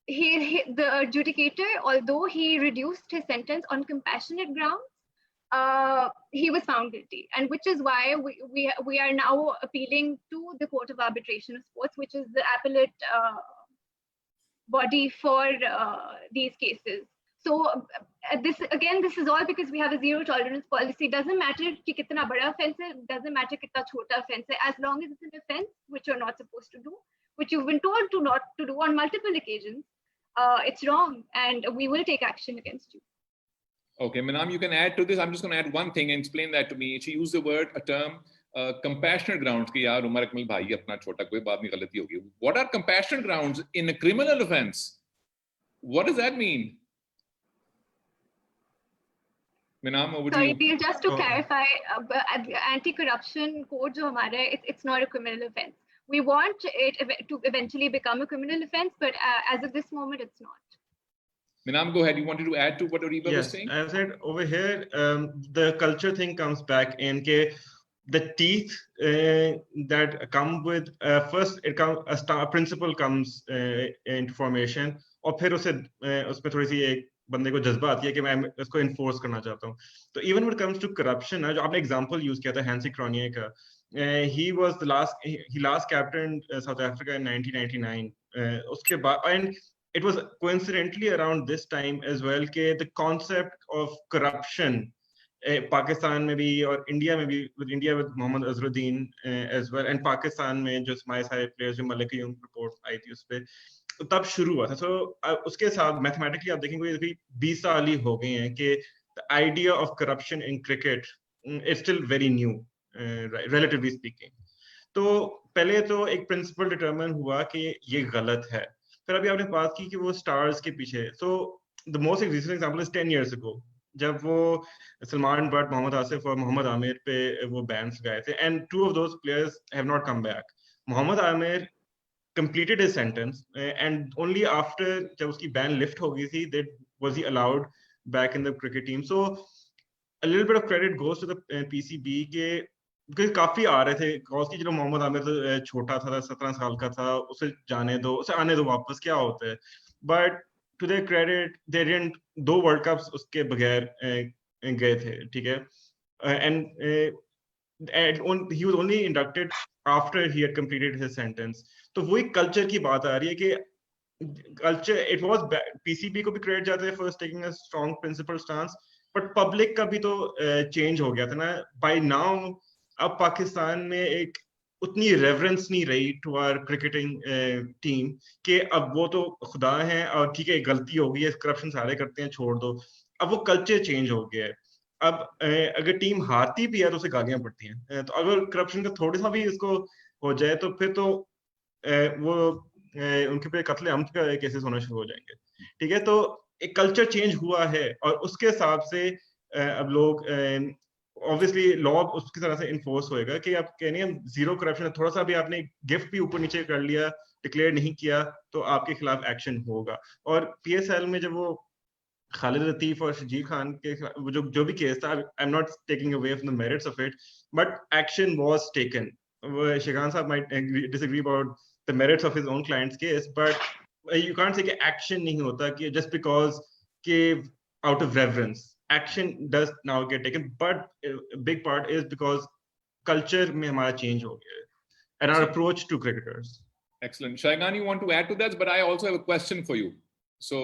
adjudicator, although he reduced his sentence on compassionate grounds, he was found guilty, and which is why we are now appealing to the Court of Arbitration of Sports, which is the appellate body for these cases. So this is all because we have a zero tolerance policy. Doesn't matter कि कितना बड़ा offense है, doesn't matter कितना छोटा offense है, as long as it's an offense which you're not supposed to do, which you've been told to not to do on multiple occasions, it's wrong, and we will take action against you. Okay, Manam, you can add to this. I'm just going to add one thing and explain that to me. She used a term, compassionate grounds. कि यार उमर अकमल भाई अपना छोटा कोई बात नहीं गलती होगी. What are compassionate grounds in a criminal offense? What does that mean? Minam, over to Sorry, you. Neil, just to Oh. clarify, anti-corruption code जो हमारा है, it's not a criminal offense. We want it to eventually become a criminal offense, but as of this moment, it's not. Minam, go ahead. You wanted to add to what Ariba was Yes, saying? I said over here, the culture thing comes back in ke the teeth that come with first it comes a principle comes into formation और फिर उसे उसमें थोड़ी सी एक बंदे को जज्बा आती है कि मैं इसको इन्फोर्स करना चाहता हूँ. तो even when it comes to corruption है, जो आपने एग्जांपल यूज किया था हैंसी क्रॉनिये का, he was the last captained South Africa in 1999. उसके बाद, and it was coincidentally around this time as well कि the concept of corruption Pakistan में भी और इंडिया में भी, with India with Mohammad Azharuddin as well, and Pakistan में जो हमारे सारे प्लेयर्स जो मलिक यूम रिपोर्ट आई थी उस पे तब शुरू हुआ था. सो उसके साथ मैथमेटिकली आप देखेंगे अभी 20 साल ही हो गए हैं कि the idea of corruption in cricket is still very new, relatively speaking. तो पहले तो एक प्रिंसिपल डिटरमिन हुआ कि ये गलत है. फिर अभी आपने बात की कि वो स्टार्स के पीछे, so the most recent example is 10 years ago जब वो सलमान बट, मोहम्मद आसिफ और मोहम्मद आमिर पे वो बैन्स लगाए थे, and 2 of those players have not come back. Mohammad Amir completed his sentence and only after जब उसकी बैन लिफ्ट हो गई थी that was he allowed back in the cricket team. So a little bit of credit goes to the PCB के काफी आ रहे थे cause की जो मोहम्मद आमिर तो छोटा था, 17 साल का था, उसे जाने दो, उसे आने दो वापस, क्या होता है. But to their credit they didn't 2 world cups उसके बगैर गए थे, ठीक है, and he was only inducted after he had completed his sentence. तो वही कल्चर की बात आ रही है कि कल्चर, इट वाज पीसीबी को भी क्रेडिट जाता है for taking a strong principle stance, but public का भी तो चेंज हो गया था ना. बाय नाउ अब पाकिस्तान में एक उतनी रेवरेंस नहीं रही टू आवर क्रिकेटिंग टीम कि अब वो तो खुदा हैं और ठीक है गलती हो गई है, करप्शन सारे करते हैं, छोड़ दो. अब वो कल्चर चेंज हो गया है. अब अगर टीम हारती भी है तो उसे गालियां पड़ती हैं. तो अगर करप्शन का थोड़ा सा भी इसको हो जाए तो फिर तो वो उनके पे कत्ले अमद का केसेस होना शुरू हो जाएंगे, ठीक है. तो एक कल्चर चेंज हुआ है और उसके हिसाब से अब लोग ऑब्वियसली लॉ उसकी तरह से इन्फोर्स होएगा कि आप कहने हम जीरो करप्शन, थोड़ा सा भी आपने गिफ्ट भी ऊपर नीचे कर लिया, डिक्लेयर नहीं किया, तो आपके खिलाफ एक्शन होगा. और पीएसएल में जब वो खालिद लतीफ और शजीर खान के जो भी केस था, I am not taking away from the merits of it, but action was taken. Shigan साहब might disagree about the merits of his own client's case, but you can't say कि एक्शन नहीं होता कि जस्ट बिकॉज के out of reverence action does now get taken, but a big part is because culture में हमारा change हो गया है and our approach to cricketers. Excellent. Shaigan, you want to add to that, but I also have a question for you. So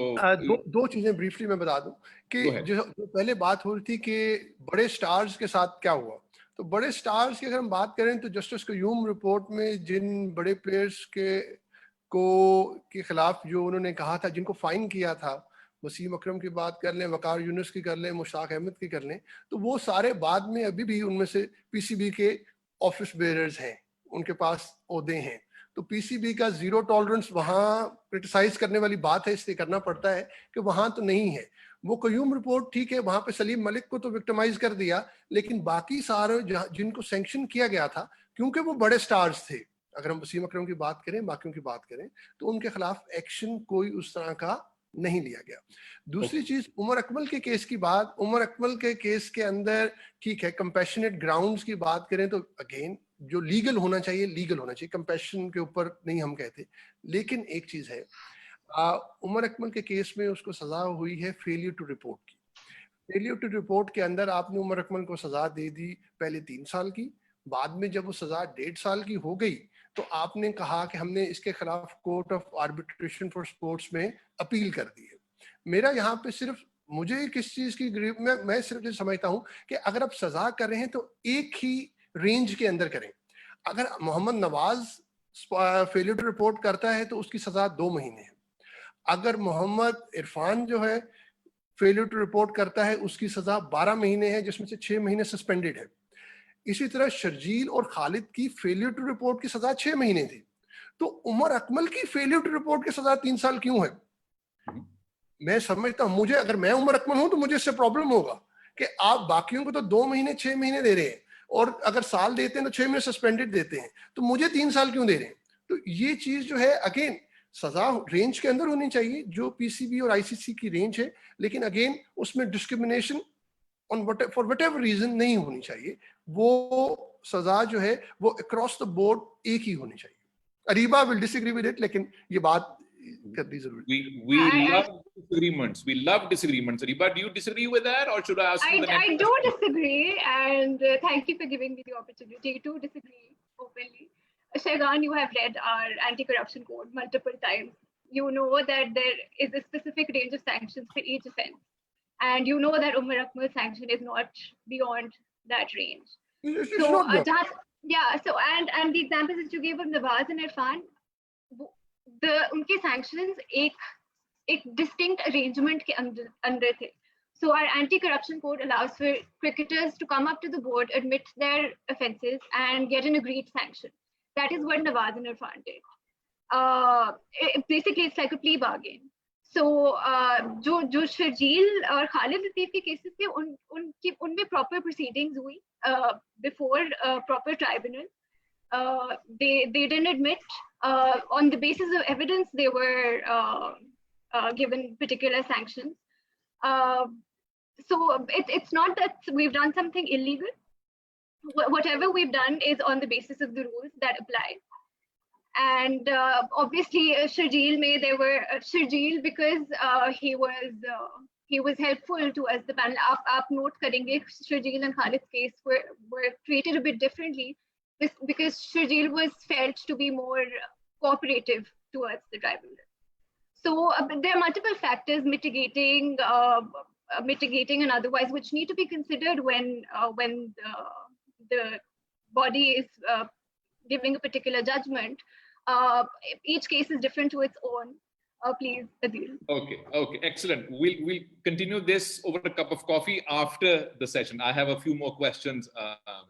दो चीजें briefly मैं बता दूं कि जो पहले बात हो रही थी कि बड़े स्टार्स के साथ क्या हुआ. तो बड़े स्टार्स की अगर हम बात करें तो जस्टिस क्यूम रिपोर्ट में जिन बड़े प्लेयर्स के खिलाफ जो उन्होंने कहा था, जिनको फाइन किया था, वसीम अकरम की बात कर लें, वकार यूनुस की कर लें, मुश्ताक अहमद की कर लें, तो वो सारे बाद में अभी भी उनमें से पीसीबी के ऑफिस बेयरर्स हैं, उनके पास ओहदे हैं. तो पीसीबी का जीरो टॉलरेंस वहाँ क्रिटिसाइज करने वाली बात है, इसलिए करना पड़ता है कि वहाँ तो नहीं है. वो क्यूम रिपोर्ट ठीक है, वहाँ पे सलीम मलिक को तो विक्टिमाइज कर दिया, लेकिन बाकी सारे जिनको सैंक्शन किया गया था, क्योंकि वो बड़े स्टार्स थे, अगर हम वसीम अकरम की बात करें, बाकियों की बात करें, तो उनके खिलाफ एक्शन कोई उस तरह का नहीं लिया गया. दूसरी चीज, उमर अकमल के केस की बात, उमर अकमल के केस के अंदर ठीक है, कंपैशनेट ग्राउंड्स की बात करें तो अगेन जो लीगल होना चाहिए, लीगल होना चाहिए, कंपैशन के ऊपर नहीं हम कहते. लेकिन एक चीज है, उमर अकमल के केस में उसको सजा हुई है फेलियर टू रिपोर्ट की. फेलियर टू रिपोर्ट के अंदर आपने उमर अकमल को सजा दे दी पहले 3 साल की, बाद में जब वो सजा 1.5 साल की हो गई तो आपने कहा कि हमने इसके खिलाफ court of arbitration for sports में अपील कर दी है. मेरा यहाँ पे सिर्फ, मुझे किस चीज की मैं सिर्फ ये समझता हूँ कि अगर आप सजा कर रहे हैं तो एक ही रेंज के अंदर करें. अगर Mohammad Nawaz failure to report करता है तो उसकी सजा 2 महीने है. अगर मोहम्मद इरफान जो है फेलियर टू रिपोर्ट करता है, उसकी सजा 12 महीने है, जिसमें से 6 महीने सस्पेंडेड है. इसी तरह शर्जील और खालिद की फेलियर टू रिपोर्ट की सजा 6 महीने थी. तो उमर अकमल की फेलियर टू रिपोर्ट की सजा 3 साल क्यों है? मैं समझता हूं, मुझे, अगर मैं उमर अकमल हूं तो मुझे इससे प्रॉब्लम होगा कि आप बाकियों को तो 2 महीने 6 महीने दे रहे हैं, और अगर साल देते हैं तो 6 महीने सस्पेंडेड देते हैं, तो मुझे 3 साल क्यों दे रहे हैं? तो ये चीज जो है अगेन सजा रेंज के अंदर होनी चाहिए जो पीसीबी और आईसीसी की रेंज है, लेकिन अगेन उसमें discrimination on for whatever reason नहीं होनी चाहिए। वो सजा जो है वो अक्रॉस द बोर्ड एक ही होनी चाहिए। Areeba will disagree with it, लेकिन ये बात करनी जरूरी है। We love disagreements. We love disagreements. Ariba, do you disagree with that, or should I ask you the next I do question? disagree, and thank you for giving me the opportunity to disagree openly. Shahgan, you have read our anti-corruption code multiple times. You know that there is a specific range of sanctions for each offense, and you know that Umar Akmal's sanction is not beyond that range. It's So not beyond. yeah, so and the examples that you gave of Nawaz and Irfan, उनके sanctions एक distinct arrangement के अंदर थे. So our anti-corruption code allows for cricketers to come up to the board, admit their offences, and get an agreed sanction. That is what Nawaz and Irfan did. Basically, it's like a plea bargain. So जो शर्जील और खालिद लतीफ के cases थे, उनमें proper proceedings हुई before proper tribunal. They didn't admit. On the basis of evidence, they were given particular sanctions. So it's not that we've done something illegal. Whatever we've done is on the basis of the rules that apply. And obviously, Sharjeel there were Sharjeel because he was helpful to us. The panel, aap note karenge, Sharjeel and Khalid's case were treated a bit differently because Sharjeel was felt to be more cooperative towards the tribunal. So there are multiple factors mitigating and otherwise which need to be considered when the body is giving a particular judgment. Each case is different to its own. Please, Adil. Okay, excellent. We'll continue this over a cup of coffee after the session. I have a few more questions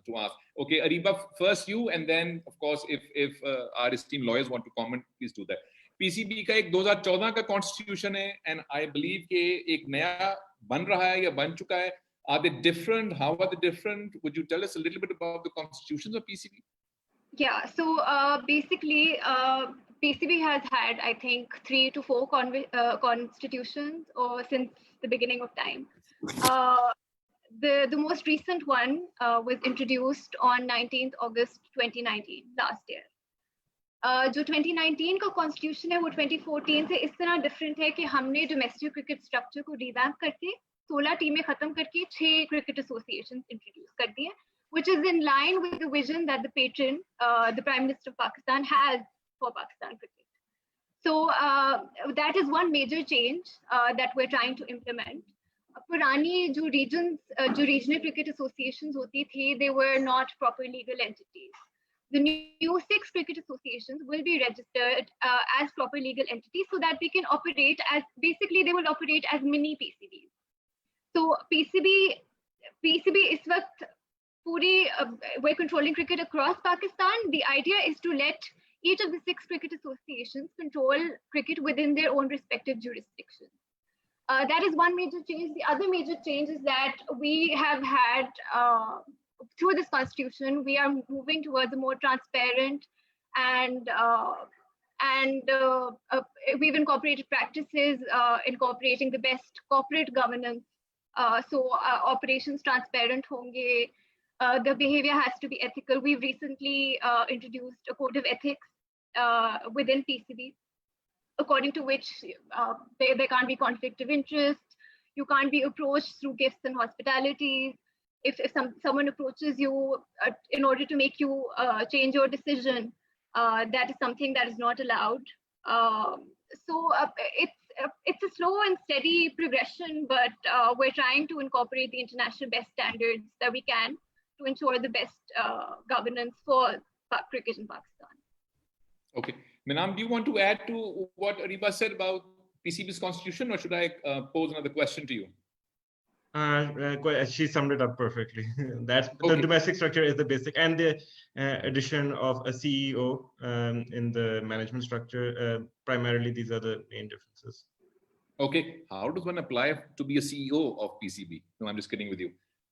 to ask. Okay, Ariba, first you, and then of course, if our esteemed lawyers want to comment, please do that. PCB का एक 2014 का constitution है, and I believe कि एक नया बन रहा है या बन चुका है. Are they different? How are they different? Would you tell us a little bit about the constitutions of PCB? Yeah, so basically, PCB has had, I think, 3 to 4 constitutions since the beginning of time. The most recent one was introduced on 19th August 2019, last year. जो 2019 का constitution है वो 2014 से इस तरह different है कि हमने डोमेस्टिक क्रिकेट स्ट्रक्चर को रिवैम्प करके 16 टीमें खत्म करके 6 क्रिकेट एसोसिएशंस इंट्रोड्यूस कर दिए, which is in line with the vision that the patron, the Prime Minister of Pakistan, has for Pakistan cricket. So that is one major change that we're trying to implement. पुरानी जो regional cricket associations होती थी, they were not proper legal entities. The new 6 cricket associations will be registered as proper legal entities so that they can operate as, basically they will operate as mini PCBs. So PCB is what we're controlling cricket across Pakistan. The idea is to let each of the 6 cricket associations control cricket within their own respective jurisdictions. That is one major change. The other major change is that we have had through this constitution, we are moving towards a more transparent and we've incorporated practices incorporating the best corporate governance. So operations transparent honge. The behavior has to be ethical. We've recently introduced a code of ethics within PCB, according to which there can't be conflict of interest. You can't be approached through gifts and hospitalities. If someone approaches you in order to make you change your decision, that is something that is not allowed. So it's a slow and steady progression, but we're trying to incorporate the international best standards that we can to ensure the best governance for cricket in Pakistan. Okay. Manam, do you want to add to what Ariba said about PCB's constitution, or should I pose another question to you? She summed it up perfectly. That's okay. The domestic structure is the basic, and the addition of a CEO in the management structure. Primarily, these are the main differences. Okay, how does one apply to be a CEO of PCB? No, I'm just kidding with you.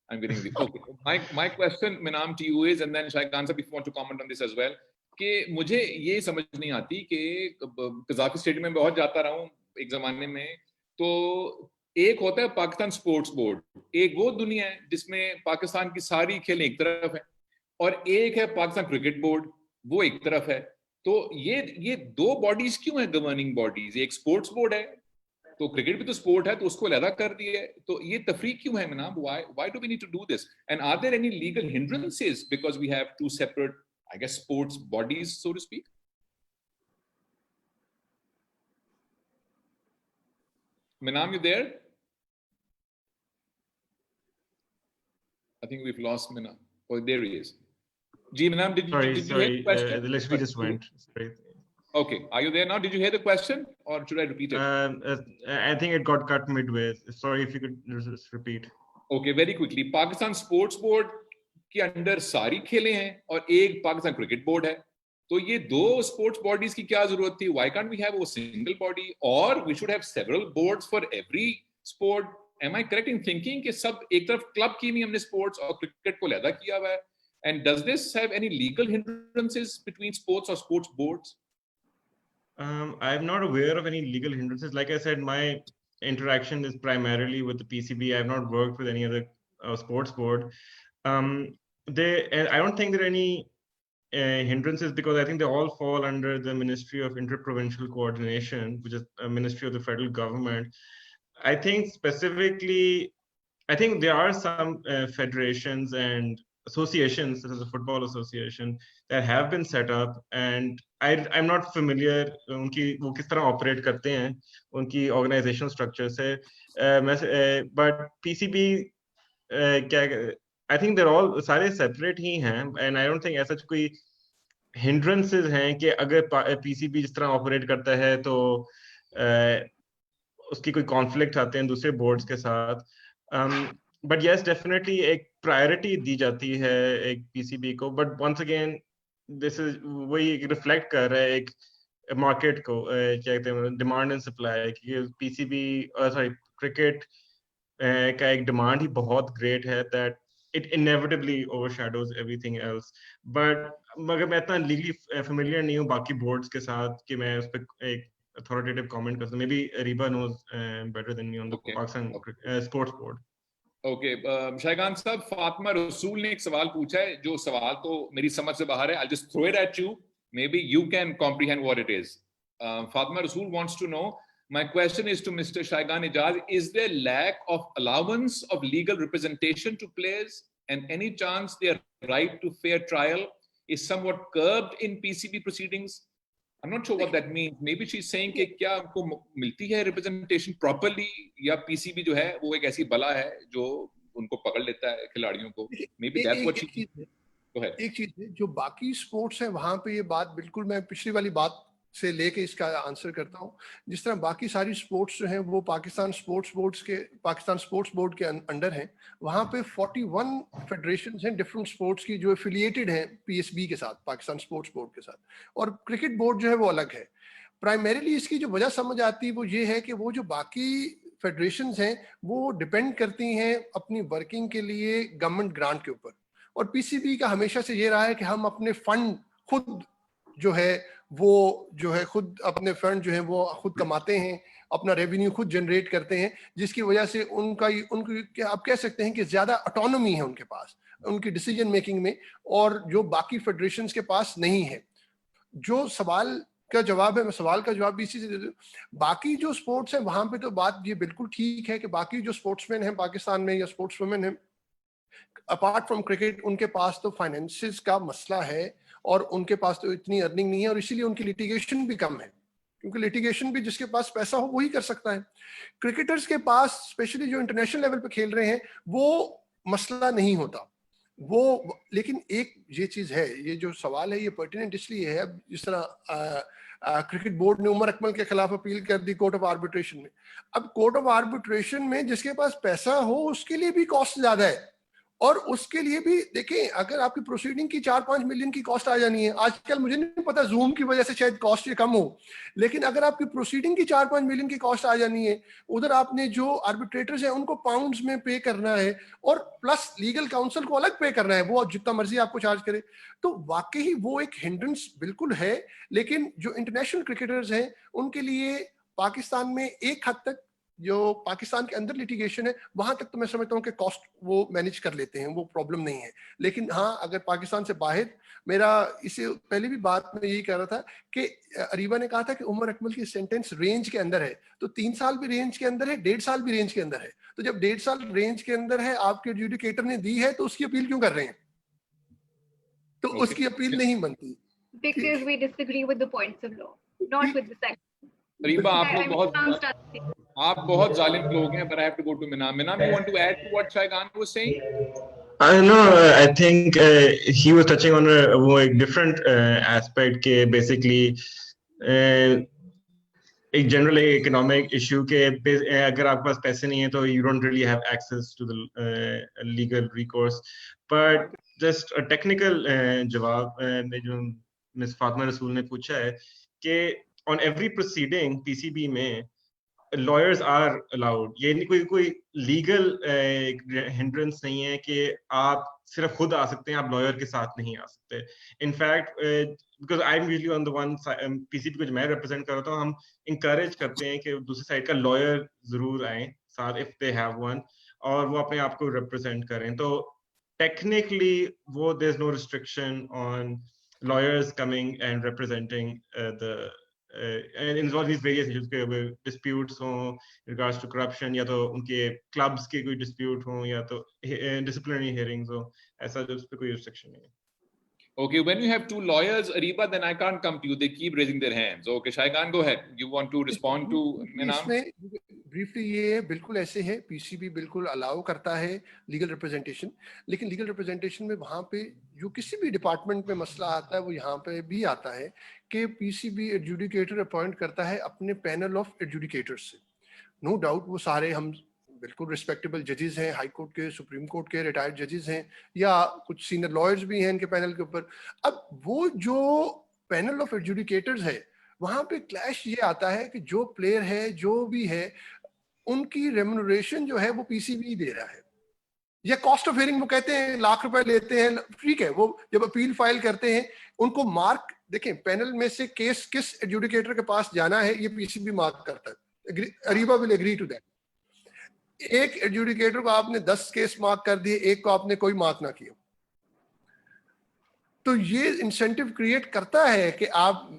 I'm kidding with you. Okay, my question, Minam, to you is, and then Shaikan sir, if you want to comment on this as well, कि मुझे ये समझ नहीं आती कि कजाकी stadium में बहुत जाता रहा हूँ एक जमाने में, तो एक होता है पाकिस्तान स्पोर्ट्स बोर्ड, एक वो दुनिया है जिसमें पाकिस्तान की सारी खेलें एक तरफ है, और एक है पाकिस्तान क्रिकेट बोर्ड, वो एक तरफ है. तो ये दो बॉडीज क्यों है गवर्निंग बॉडीज? एक स्पोर्ट्स बोर्ड है, तो क्रिकेट भी तो स्पोर्ट है, तो उसको अलग कर दिया है. तो ये तफरीक क्यों है मनाब? Why do we need to do this? And are there any legal hindrances because we have two separate, I guess, sports bodies, so to speak? Minam, you there? I think we've lost Minam. Oh, there he is. Ji, Minam, did you hear the question? The electricity just went. Sorry. Okay, are you there now? Did you hear the question, or should I repeat it? I think it got cut midway. Sorry if you could just repeat. Okay, very quickly. Pakistan Sports Board के under सारी खेलें हैं और एक Pakistan cricket board है. तो ये दो स्पोर्ट्स बॉडीज की क्या जरूरत थी? Why can't we have a single body, or we should have several boards for every sport? Am I correct in thinking कि सब एक तरफ क्लब की नहीं हमने स्पोर्ट्स और क्रिकेट को अलग किया हुआ है? And does this have any legal hindrances between sports or sports boards? I'm not aware of any legal hindrances. Like I said, my interaction is primarily with the PCB. I have not worked with any other sports board. And I don't think there are any hindrances, because I think they all fall under the Ministry of Interprovincial Coordination, which is a ministry of the federal government. I think specifically, I think there are some federations and associations, such as the Football Association, that have been set up, and I'm not familiar उनकी वो किस तरह operate करते हैं, उनकी organizational structure से, but PCB क्या, I think they're all सारे separate ही हैं, and I don't think ऐसा कोई hindrances हैं कि अगर PCB जिस तरह operate करता है तो उसकी कोई conflict आते हैं दूसरे boards के साथ. But yes, definitely एक priority दी जाती है एक PCB को, but once again this is वही reflect कर रहा है एक market को, क्या कहते हैं, demand and supply, कि PCB cricket का एक demand ही बहुत great है that it inevitably overshadows everything else. But मगर मैं इतना legally familiar नहीं हूँ बाकी boards के साथ कि मैं उस पर एक authoritative comment कर सकूँ. Maybe Reba knows better than me on the Pakistan sports board. Okay, Shaikan साहब, फातिमा रसूल ने एक सवाल पूछा है, जो सवाल तो मेरी समझ से बाहर है. I'll just throw it at you. Maybe you can comprehend what it is. Fatima Rasool wants to know, my question is to Mr. Shaikan Ijaz, is there lack of allowance of legal representation to players, and any chance their right to fair trial is somewhat curbed in PCB proceedings? I'm not sure what that means. Maybe she's saying कि क्या उनको मिलती है representation properly, या PCB जो है वो एक ऐसी बला है जो उनको पकड़ लेता है खिलाड़ियों को. Maybe that's what she. Go ahead. एक चीज है जो बाकी स्पोर्ट्स है वहां पे ये बात बिल्कुल मैं पिछली वाली बात से लेके इसका आंसर करता हूँ. जिस तरह बाकी सारी स्पोर्ट्स जो हैं वो पाकिस्तान स्पोर्ट्स बोर्ड के अंडर हैं, वहाँ पे 41 फेडरेशंस हैं डिफरेंट स्पोर्ट्स की जो एफिलिएटेड हैं पीएसबी के साथ, पाकिस्तान स्पोर्ट्स बोर्ड के साथ, और क्रिकेट बोर्ड जो है वो अलग है. प्राइमरीली इसकी जो वजह समझ आती है वो ये है कि वो जो बाकी फेडरेशंस हैं वो डिपेंड करती हैं अपनी वर्किंग के लिए गवर्नमेंट ग्रांट के ऊपर, और पीसीबी का हमेशा से ये रहा है कि हम अपने फंड खुद जो है वो जो है खुद अपने फंड जो है वो खुद कमाते हैं, अपना रेवेन्यू खुद जनरेट करते हैं, जिसकी वजह से उनकी आप कह सकते हैं कि ज़्यादा ऑटोनॉमी है उनके पास उनकी डिसीजन मेकिंग में, और जो बाकी फेडरेशंस के पास नहीं है. जो सवाल का जवाब है, मैं सवाल का जवाब भी इसी से देता हूँ. बाकी जो स्पोर्ट्स हैं वहाँ पे तो बात ये बिल्कुल ठीक है कि बाकी जो स्पोर्ट्समैन हैं पाकिस्तान में या स्पोर्ट्स वुमेन हैं, अपार्ट फ्रॉम क्रिकेट, उनके पास तो फाइनेंसिस का मसला है और उनके पास तो इतनी अर्निंग नहीं है, और इसीलिए उनकी लिटिगेशन भी कम है, क्योंकि लिटिगेशन भी जिसके पास पैसा हो वही कर सकता है. क्रिकेटर्स के पास स्पेशली जो इंटरनेशनल लेवल पे खेल रहे हैं वो मसला नहीं होता वो. लेकिन एक ये चीज़ है, ये जो सवाल है ये पर्टिनेंट इसलिए है, अब जिस तरह क्रिकेट बोर्ड ने उमर अकमल के खिलाफ अपील कर दी कोर्ट ऑफ आर्बिट्रेशन में. अब कोर्ट ऑफ आर्बिट्रेशन में जिसके पास पैसा हो उसके लिए भी कॉस्ट ज़्यादा है, और उसके लिए भी देखें, अगर आपकी प्रोसीडिंग की 4-5 मिलियन की कॉस्ट आ जानी है, आजकल मुझे नहीं पता जूम की वजह से शायद कॉस्ट ये कम हो, लेकिन अगर आपकी प्रोसीडिंग की 4-5 मिलियन की कॉस्ट आ जानी है, उधर आपने जो आर्बिट्रेटर्स हैं उनको पाउंड्स में पे करना है और प्लस लीगल काउंसिल को अलग पे करना है, वो जितना मर्जी आपको चार्ज करे, तो वाकई वो एक हिंड्रेंस बिल्कुल है। लेकिन जो इंटरनेशनल क्रिकेटर्स हैं उनके लिए पाकिस्तान में एक हद तक, जो पाकिस्तान के अंदर लिटिगेशन है वहां तक तो मैं समझता हूँ कि कॉस्ट वो मैनेज कर लेते हैं, वो प्रॉब्लम नहीं है। लेकिन हाँ, अगर पाकिस्तान से बाहर, मेरा इससे पहले भी बात में यही कह रहा था कि अरीबा ने कहा था कि उमर अकमल की सेंटेंस रेंज के अंदर है, तो 3 साल भी रेंज के अंदर है, 1.5 साल भी रेंज के अंदर है। तो जब 1.5 साल रेंज के अंदर है, आपके एडजुडिकेटर ने दी है, तो उसकी अपील क्यों कर रहे हैं? तो उसकी अपील नहीं बनती। Because we disagree with the points of law, not with the section. Areeba, आप I'm बहुत जालिम लोग हैं, but I have to go to Mina. Mina, you want to add to what Shaigan was saying? I don't know. I think he was touching on a different aspect के basically एक general economic issue के अगर आपके पास पैसे नहीं है तो you don't really have access to the legal recourse. But just a technical जवाब में जो मिस फातिमा रसूल ने पूछा है कि on every proceeding PCB में lawyers are allowed. ये नहीं कोई legal hindrance नहीं है कि आप सिर्फ खुद आ सकते हैं, आप lawyer के साथ नहीं आ सकते. In fact, because I'm usually on the one side, PCB को जो मैं represent कर रहा हूँ, हम encourage करते हैं कि दूसरी side का lawyer जरूर आए साथ if they have one, और वो अपने आप को represent करें. तो technically वो there's no restriction on lawyers coming and representing and involve these various issues के disputes हो in regards to corruption, या तो उनके clubs के कोई dispute हो, या तो disciplinary hearings हो, ऐसा जो उस पे कोई restriction नहीं है. Okay, when you have two lawyers, Ariba, then I can't come to you. They keep raising their hands. Okay, Shaigan, go ahead. You want to respond to Mina? इसमें briefly ये बिल्कुल ऐसे है, पीसीबी बिल्कुल allow करता है legal representation, लेकिन legal representation में वहाँ पे जो किसी भी डिपार्टमेंट में मसला आता है वो यहाँ पे भी आता है कि पीसीबी एडजुडिकेटर अपॉइंट करता है अपने पैनल ऑफ एडजुडिकेटर्स से। नो डाउट वो सारे हम बिल्कुल रिस्पेक्टेबल जजेस हैं, हाई कोर्ट के, सुप्रीम कोर्ट के रिटायर्ड जजेस हैं, या कुछ सीनियर लॉयर्स भी हैं इनके पैनल के ऊपर। अब वो जो पैनल ऑफ एडजुडिकेटर्स है वहां पे क्लैश ये आता है कि जो प्लेयर है, जो भी है, उनकी रेम्यूनरेशन जो है वो पीसीबी दे रहा है, या कॉस्ट ऑफ हियरिंग वो कहते हैं लाख रुपए लेते हैं, ठीक है, वो जब अपील फाइल करते हैं उनको मार्क, देखें पैनल में से केस किस एडजुडिकेटर के पास जाना है ये पीसीबी मार्क करता है। Areeba will agree to that. एक एडजुडिकेटर को आपने 10 केस मार्क कर दिए, एक को आपने कोई मार्क ना किया, तो ये इंसेंटिव क्रिएट करता है कि आप,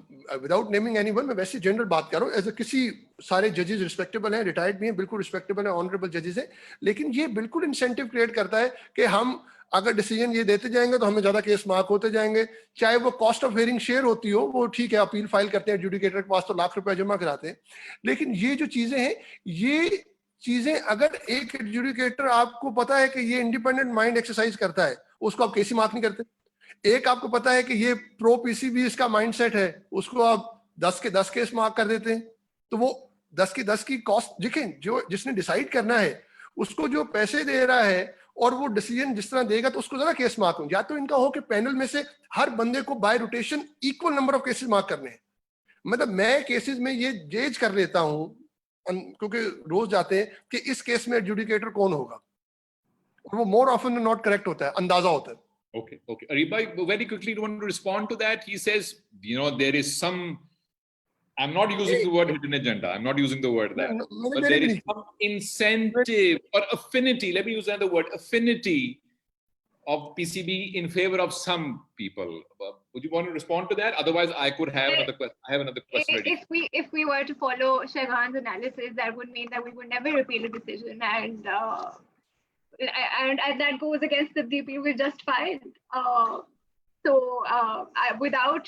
विदाउट नेमिंग एनीवन, मैं वैसे जनरल बात कर रहा हूँ, एज किसी सारे जजेस रिस्पेक्टेबल हैं, रिटायर्ड भी हैं, बिल्कुल रिस्पेक्टेबल हैं, ऑनरेबल जजेस हैं, लेकिन ये बिल्कुल इंसेंटिव क्रिएट करता है कि हम अगर डिसीजन ये देते जाएंगे तो हमें ज्यादा केस मार्क होते जाएंगे, चाहे वो कॉस्ट ऑफ हियरिंग शेयर होती हो, वो ठीक है, अपील फाइल करते हैं एडजुडिकेटर के पास तो लाख रुपए जमा कराते हैं, लेकिन ये जो चीजें हैं, ये चीजें अगर एक एडजुडिकेटर आपको पता है कि ये इंडिपेंडेंट माइंड एक्सरसाइज करता है, उसको आप केस मार्क नहीं करते। एक आपको पता है कि ये प्रो पीसीबी इसका माइंडसेट है, उसको आप 10 के 10 केस मार्क कर देते हैं, तो वो 10 के 10 की कॉस्ट, देखें जो जिसने डिसाइड करना है उसको जो पैसे दे रहा है और वो डिसीजन जिस तरह देगा तो उसको जरा केस मार्क हो, या तो इनका हो कि पैनल में से हर बंदे को bye rotation equal number of cases mark करने हैं। मतलब मैं केसेस में ये जेज कर लेता हूं क्योंकि रोज जाते हैं कि इस केस में एडजुडिकेटर कौन होगा, और वो मोर ऑफन नॉट करेक्ट होता है, अंदाजा होता है। Okay, okay. Ariba, very quickly, do you want to respond to that? He says, you know, there is some, I'm not using the word hidden agenda. I'm not using the word that. But there is some incentive or affinity, let me use another word, affinity of PCB in favor of some people. Would you want to respond to that? Otherwise, I could have another question. I have another question ready. If we were to follow Shaigan's analysis, that would mean that we would never appeal a decision, and that goes against the appeal we just filed. Without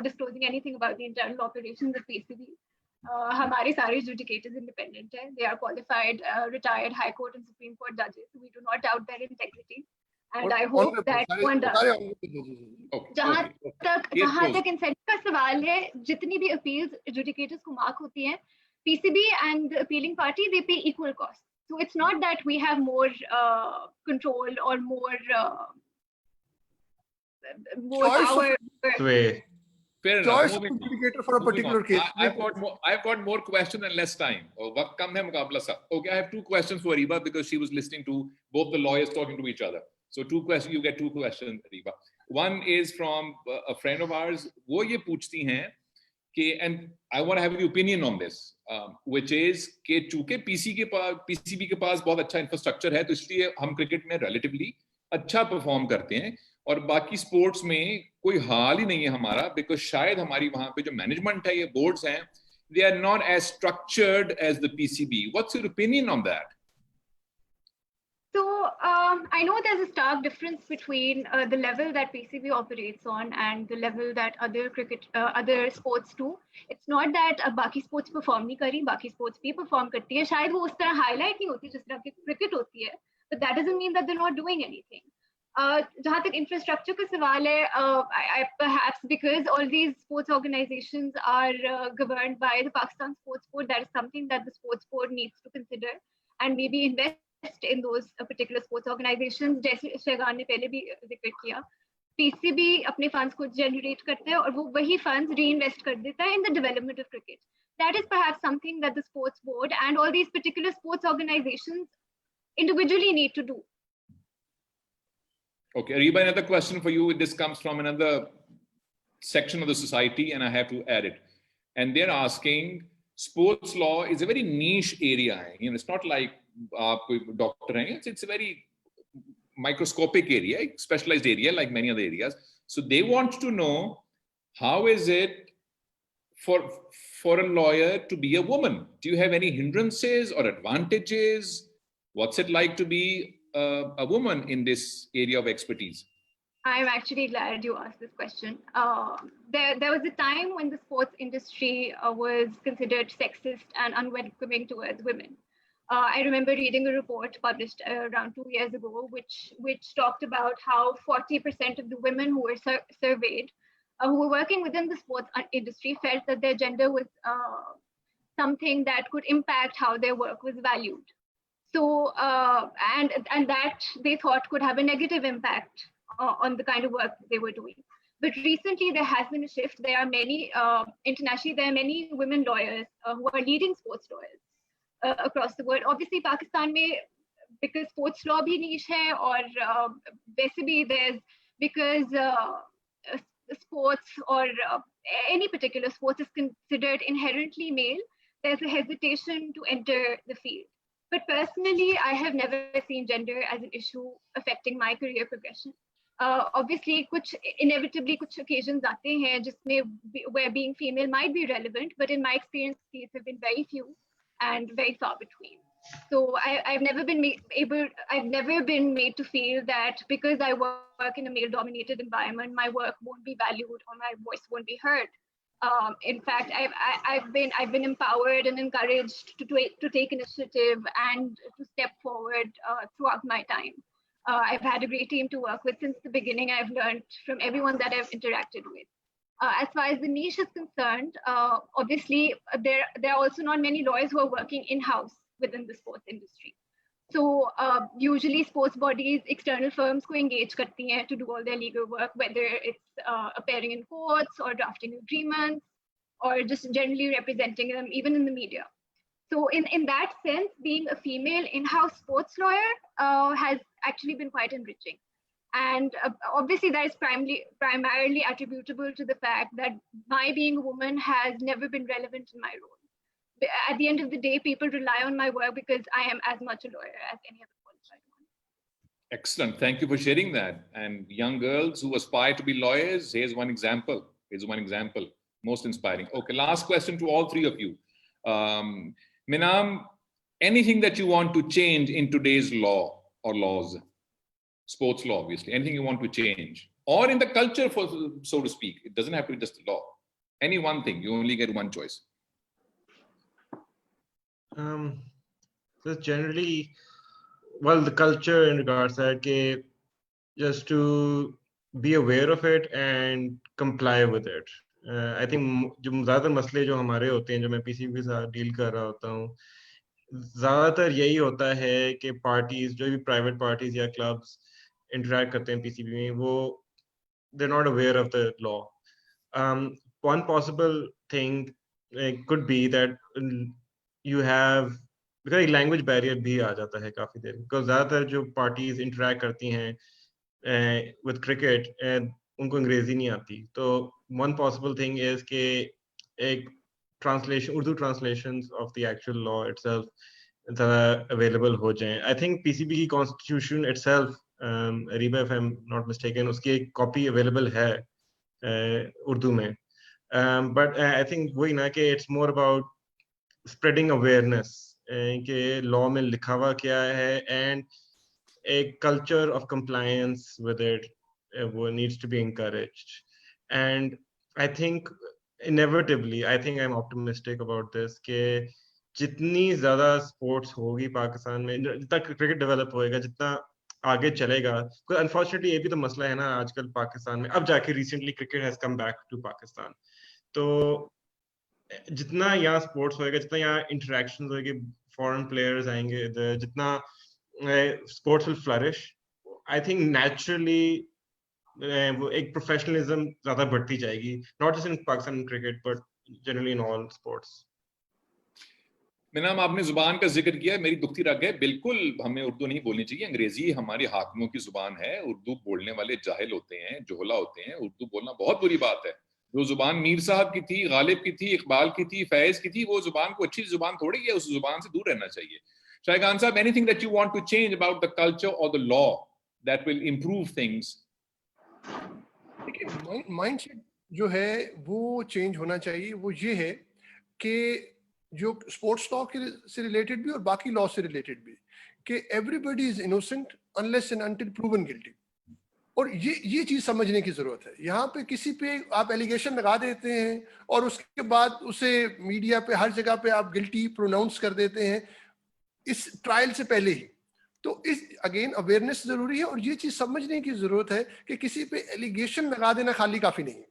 disclosing anything about the internal operations of PCB, हमारे सारे adjudicators independent हैं. They are qualified, retired High Court and Supreme Court judges. We do not doubt their integrity, and I hope that one does. जहाँ तक incentive का सवाल है, जितनी भी appeals adjudicators को मार्क होती हैं, PCB and the appealing party, they pay equal cost. So it's not that we have more control or more Choice of- power. Sway. Fair enough. choice Moving of on. adjudicator for a Moving particular on. case. I've got more questions and less time. Oh, वक्त कम है मुकाबला सा. Okay, I have two questions for Ariba because she was listening to both the lawyers talking to each other. So two questions, you get two questions, Ariba. One is from a friend of ours. वो ये पूछती हैं कि, and I want to have your opinion on this, which is कि चूंकि PCB के पास बहुत अच्छा इंफ्रास्ट्रक्चर है, तो इसलिए हम क्रिकेट में relatively अच्छा परफॉर्म करते हैं और बाकी स्पोर्ट्स में कोई हाल ही नहीं है हमारा, बिकॉज शायद हमारी वहां पे जो मैनेजमेंट है, ये बोर्ड्स हैं, they are not as structured as the PCB. What's your opinion on that? So I know there's a stark difference between the level that PCB operates on and the level that other sports do. It's not that बाकी sports perform नहीं करी, बाकी sports भी perform करती है, शायद वो उस तरह highlight नहीं होती जिस तरह की cricket होती है, but that doesn't mean that they're not doing anything. जहाँ तक infrastructure का सवाल है, perhaps because all these sports organizations are governed by the Pakistan Sports Board, that is something that the sports board needs to consider and maybe invest in those particular sports organizations. जैसे शेगान ने पहले भी जिक्र किया, PCB अपने funds को generate करता है और वो वही funds reinvest कर देता है in the development of cricket. That is perhaps something that the sports board and all these particular sports organizations individually need to do. Okay, Ariba, another question for you. This comes from another section of the society, and I have to add it. And they're asking, sports law is a very niche area. You know, it's not like doctor. It's a very microscopic area, specialized area, like many other areas. So they want to know, how is it for a lawyer to be a woman? Do you have any hindrances or advantages? What's it like to be a woman in this area of expertise? I'm actually glad you asked this question. There was a time when the sports industry was considered sexist and unwelcoming towards women. I remember reading a report published around 2 years ago, which talked about how 40% of the women who were surveyed, who were working within the sports industry, felt that their gender was something that could impact how their work was valued. So, and that they thought could have a negative impact on the kind of work they were doing. But recently there has been a shift. There are many, internationally, there are many women lawyers who are leading sports lawyers across the world. Obviously, Pakistan mein, because sports law bhi niche hai, or basically there's, because sports or any particular sports is considered inherently male, there's a hesitation to enter the field. But personally, I have never seen gender as an issue affecting my career progression. Obviously, inevitably, kuch occasions aate hain where being female might be relevant, but in my experience, these have been very few and very far between. So I've never been made to feel that because I work in a male-dominated environment, my work won't be valued or my voice won't be heard. In fact, I've been empowered and encouraged to take initiative and to step forward throughout my time. I've had a great team to work with since the beginning. I've learned from everyone that I've interacted with. As far as the niche is concerned, obviously there are also not many lawyers who are working in-house within the sports industry. So usually sports bodies, external firms को engage करती हैं to do all their legal work, whether it's appearing in courts or drafting agreements or just generally representing them even in the media. So in that sense, being a female in-house sports lawyer has actually been quite enriching. And obviously that is primarily attributable to the fact that my being a woman has never been relevant in my role. At the end of the day, people rely on my work because I am as much a lawyer as any other qualified one. Excellent. Thank you for sharing that. And young girls who aspire to be lawyers, here's one example. Most inspiring. Okay, last question to all three of you. Minam, anything that you want to change in today's law or laws? Sports law, obviously. Anything you want to change? Or in the culture, so to speak. It doesn't have to be just the law. Any one thing. You only get one choice. So generally, well, the culture in regards to that, just to be aware of it and comply with it. I think जो ज़्यादातर मसले जो हमारे होते हैं, जो मैं PCB के साथ डील कर रहा होता हूँ, ज्यादातर यही होता है कि पार्टीज, जो भी प्राइवेट पार्टीज या क्लब्स इंटरेक्ट करते हैं पीसीबी में, वो they're not aware of the law. One possible thing could be that you have, because language barrier भी आ जाता है काफी देर, because ज्यादातर जो पार्टीज इंटरेक्ट करती हैं with cricket, उनको अंग्रेजी नहीं आती, तो one possible thing is कि एक translation, Urdu translations of the actual law itself available हो जाएं. I think PCB की constitution itself, Ariba, if I'm not mistaken, उसकी एक copy available है उर्दू में, but I think वही ना कि it's more about spreading awareness कि law में लिखा हुआ क्या है, and a culture of compliance with it needs to be encouraged. And I think inevitably, I think I'm optimistic about this कि जितनी ज्यादा स्पोर्ट्स होगी पाकिस्तान में, जितना क्रिकेट डेवलप होएगा, जितना आगे चलेगा, अनफॉर्चुनेटली ये भी तो मसला है ना आजकल पाकिस्तान में, अब जाके recently cricket has come back to Pakistan, तो जितना यहाँ स्पोर्ट्स होएगा, जितना यहाँ इंटरेक्शन होएगी, फॉरेन प्लेयर्स आएंगे, जितना sports will flourish, I think naturally वो एक प्रोफेशनलिज्म ज्यादा बढ़ती जाएगी, not just in Pakistan cricket but generally in all sports. मैनाम, आपने जुबान का जिक्र किया, मेरी दुखती रग है, बिल्कुल हमें उर्दू नहीं बोलनी चाहिए, अंग्रेजी हमारे हाकिमों की जुबान है, उर्दू बोलने वाले जाहिल होते हैं, जोहला होते हैं, उर्दू बोलना बहुत बुरी बात है. जो जुबान मीर साहब की थी, गालिब की थी, इकबाल की थी, फैज की थी, वो जुबान को अच्छी जुबान थोड़ी है, उस जुबान से दूर रहना चाहिए. शायगान साहब, anything that you want to change about the culture और the law that will improve things? देखिए, माइंडसेट जो है वो चेंज होना चाहिए. वो ये है कि जो स्पोर्ट्स लॉ से रिलेटेड भी और बाकी लॉ से रिलेटेड भी, कि everybody is innocent unless and until proven guilty. और ये चीज समझने की जरूरत है. यहाँ पे किसी पे आप एलिगेशन लगा देते हैं और उसके बाद उसे मीडिया पे हर जगह पे आप गिल्टी प्रोनाउंस कर देते हैं इस ट्रायल से पहले ही. तो इस अगेन अवेयरनेस जरूरी है और ये चीज समझने की जरूरत है कि किसी पे एलिगेशन लगा देना खाली काफी नहीं है.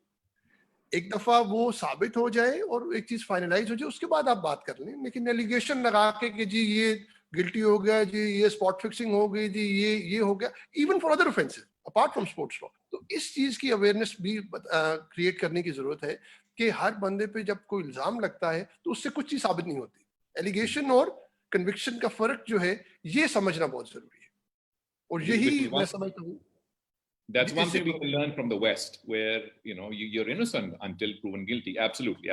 एक दफा वो साबित हो जाए और एक चीज फाइनलाइज हो जाए, उसके बाद आप बात कर लें. लेकिन एलिगेशन लगा के कि जी ये गिल्टी हो गया, जी ये स्पॉट फिक्सिंग हो गई, जी ये हो गया, even for other offences apart from sports law. तो इस चीज की अवेयरनेस भी क्रिएट करने की जरूरत है कि हर बंदे पे जब कोई इल्जाम लगता है तो उससे कुछ चीज साबित नहीं होती. एलिगेशन और कन्विक्शन का फर्क जो है ये समझना बहुत जरूरी है. और यही मैं समझता हूँ that's one thing we can learn from the West, where you're innocent until proven guilty. Absolutely.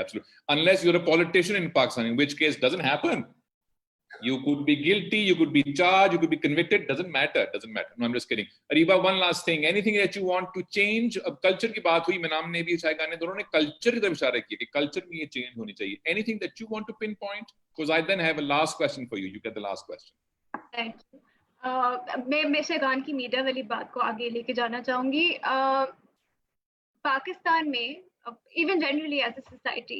Unless you're a politician in Pakistan, in which case doesn't happen. You could be guilty, you could be charged, you could be convicted. Doesn't matter. No, I'm just kidding. Ariba, one last thing. Anything that you want to change? अब culture की बात हुई, मैनाम ने भी, शायगान ने, दोनों ने culture की तरफ इशारा किया कि culture में ये change होनी चाहिए. Anything that you want to pinpoint? Because I then have a last question for you. You get the last question. Thank you. मैं शायगान की मीडिया वाली बात को आगे लेके जाना चाहूंगी. पाकिस्तान में even generally as a society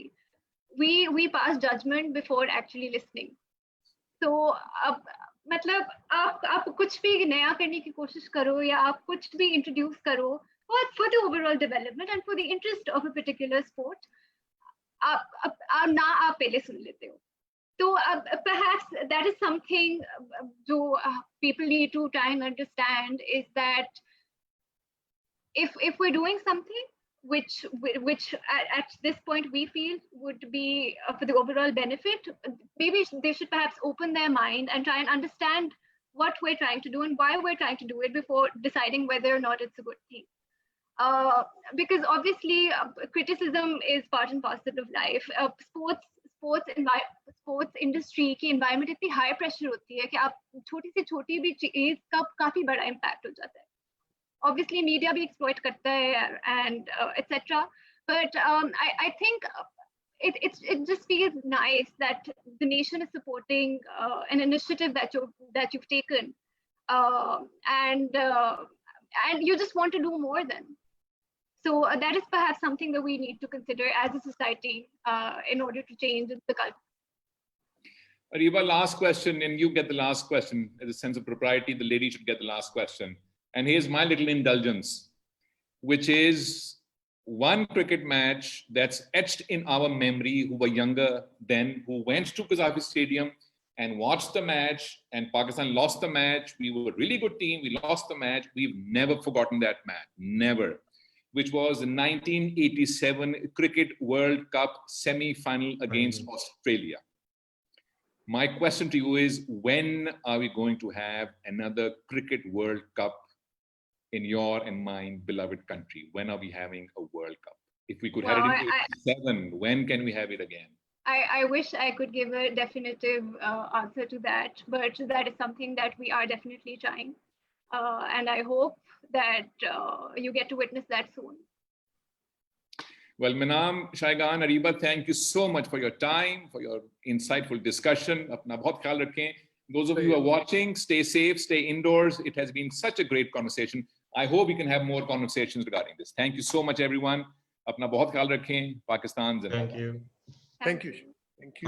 we pass judgment before actually listening. तो अब मतलब आप कुछ भी नया करने की कोशिश करो या आप कुछ भी इंट्रोड्यूस करो for the overall development and for the interest of a particular sport, आप पहले सुन लेते हो. So perhaps that is something people need to try and understand, is that if we're doing something which at this point we feel would be for the overall benefit, maybe they should perhaps open their mind and try and understand what we're trying to do and why we're trying to do it before deciding whether or not it's a good thing. Because obviously criticism is part and parcel of life. Sports industry की environment इतनी high pressure होती है कि आप छोटी से छोटी भी चीज का काफी बड़ा इम्पैक्ट हो जाता है. ऑब्वियसली मीडिया भी एक्सप्लॉइट करता है and etcetera, but I think it just feels nice that the nation is supporting an initiative that you've taken, and you just want to do more then. So that is perhaps something that we need to consider as a society in order to change the culture. Ariba, last question, and you get the last question. As a sense of propriety, the lady should get the last question. And here's my little indulgence, which is one cricket match that's etched in our memory, who were younger then, who went to Qaddafi Stadium and watched the match, and Pakistan lost the match. We were a really good team. We lost the match. We've never forgotten that match, never. Which was the 1987 Cricket World Cup semi-final against Australia. My question to you is, when are we going to have another Cricket World Cup in your and mine beloved country? When are we having a World Cup? If we could have it in 87, when can we have it again? I wish I could give a definitive answer to that, but that is something that we are definitely trying. And I hope that you get to witness that soon. Well, Manam, Shaigan, Ariba, thank you so much for your time, for your insightful discussion. Apna bahut khayal rakhein. Those of you who are watching, stay safe, stay indoors. It has been such a great conversation. I hope we can have more conversations regarding this. Thank you so much, everyone. Apna bahut khayal rakhein. Pakistan Zindabad. Thank you. Thank you. Thank you.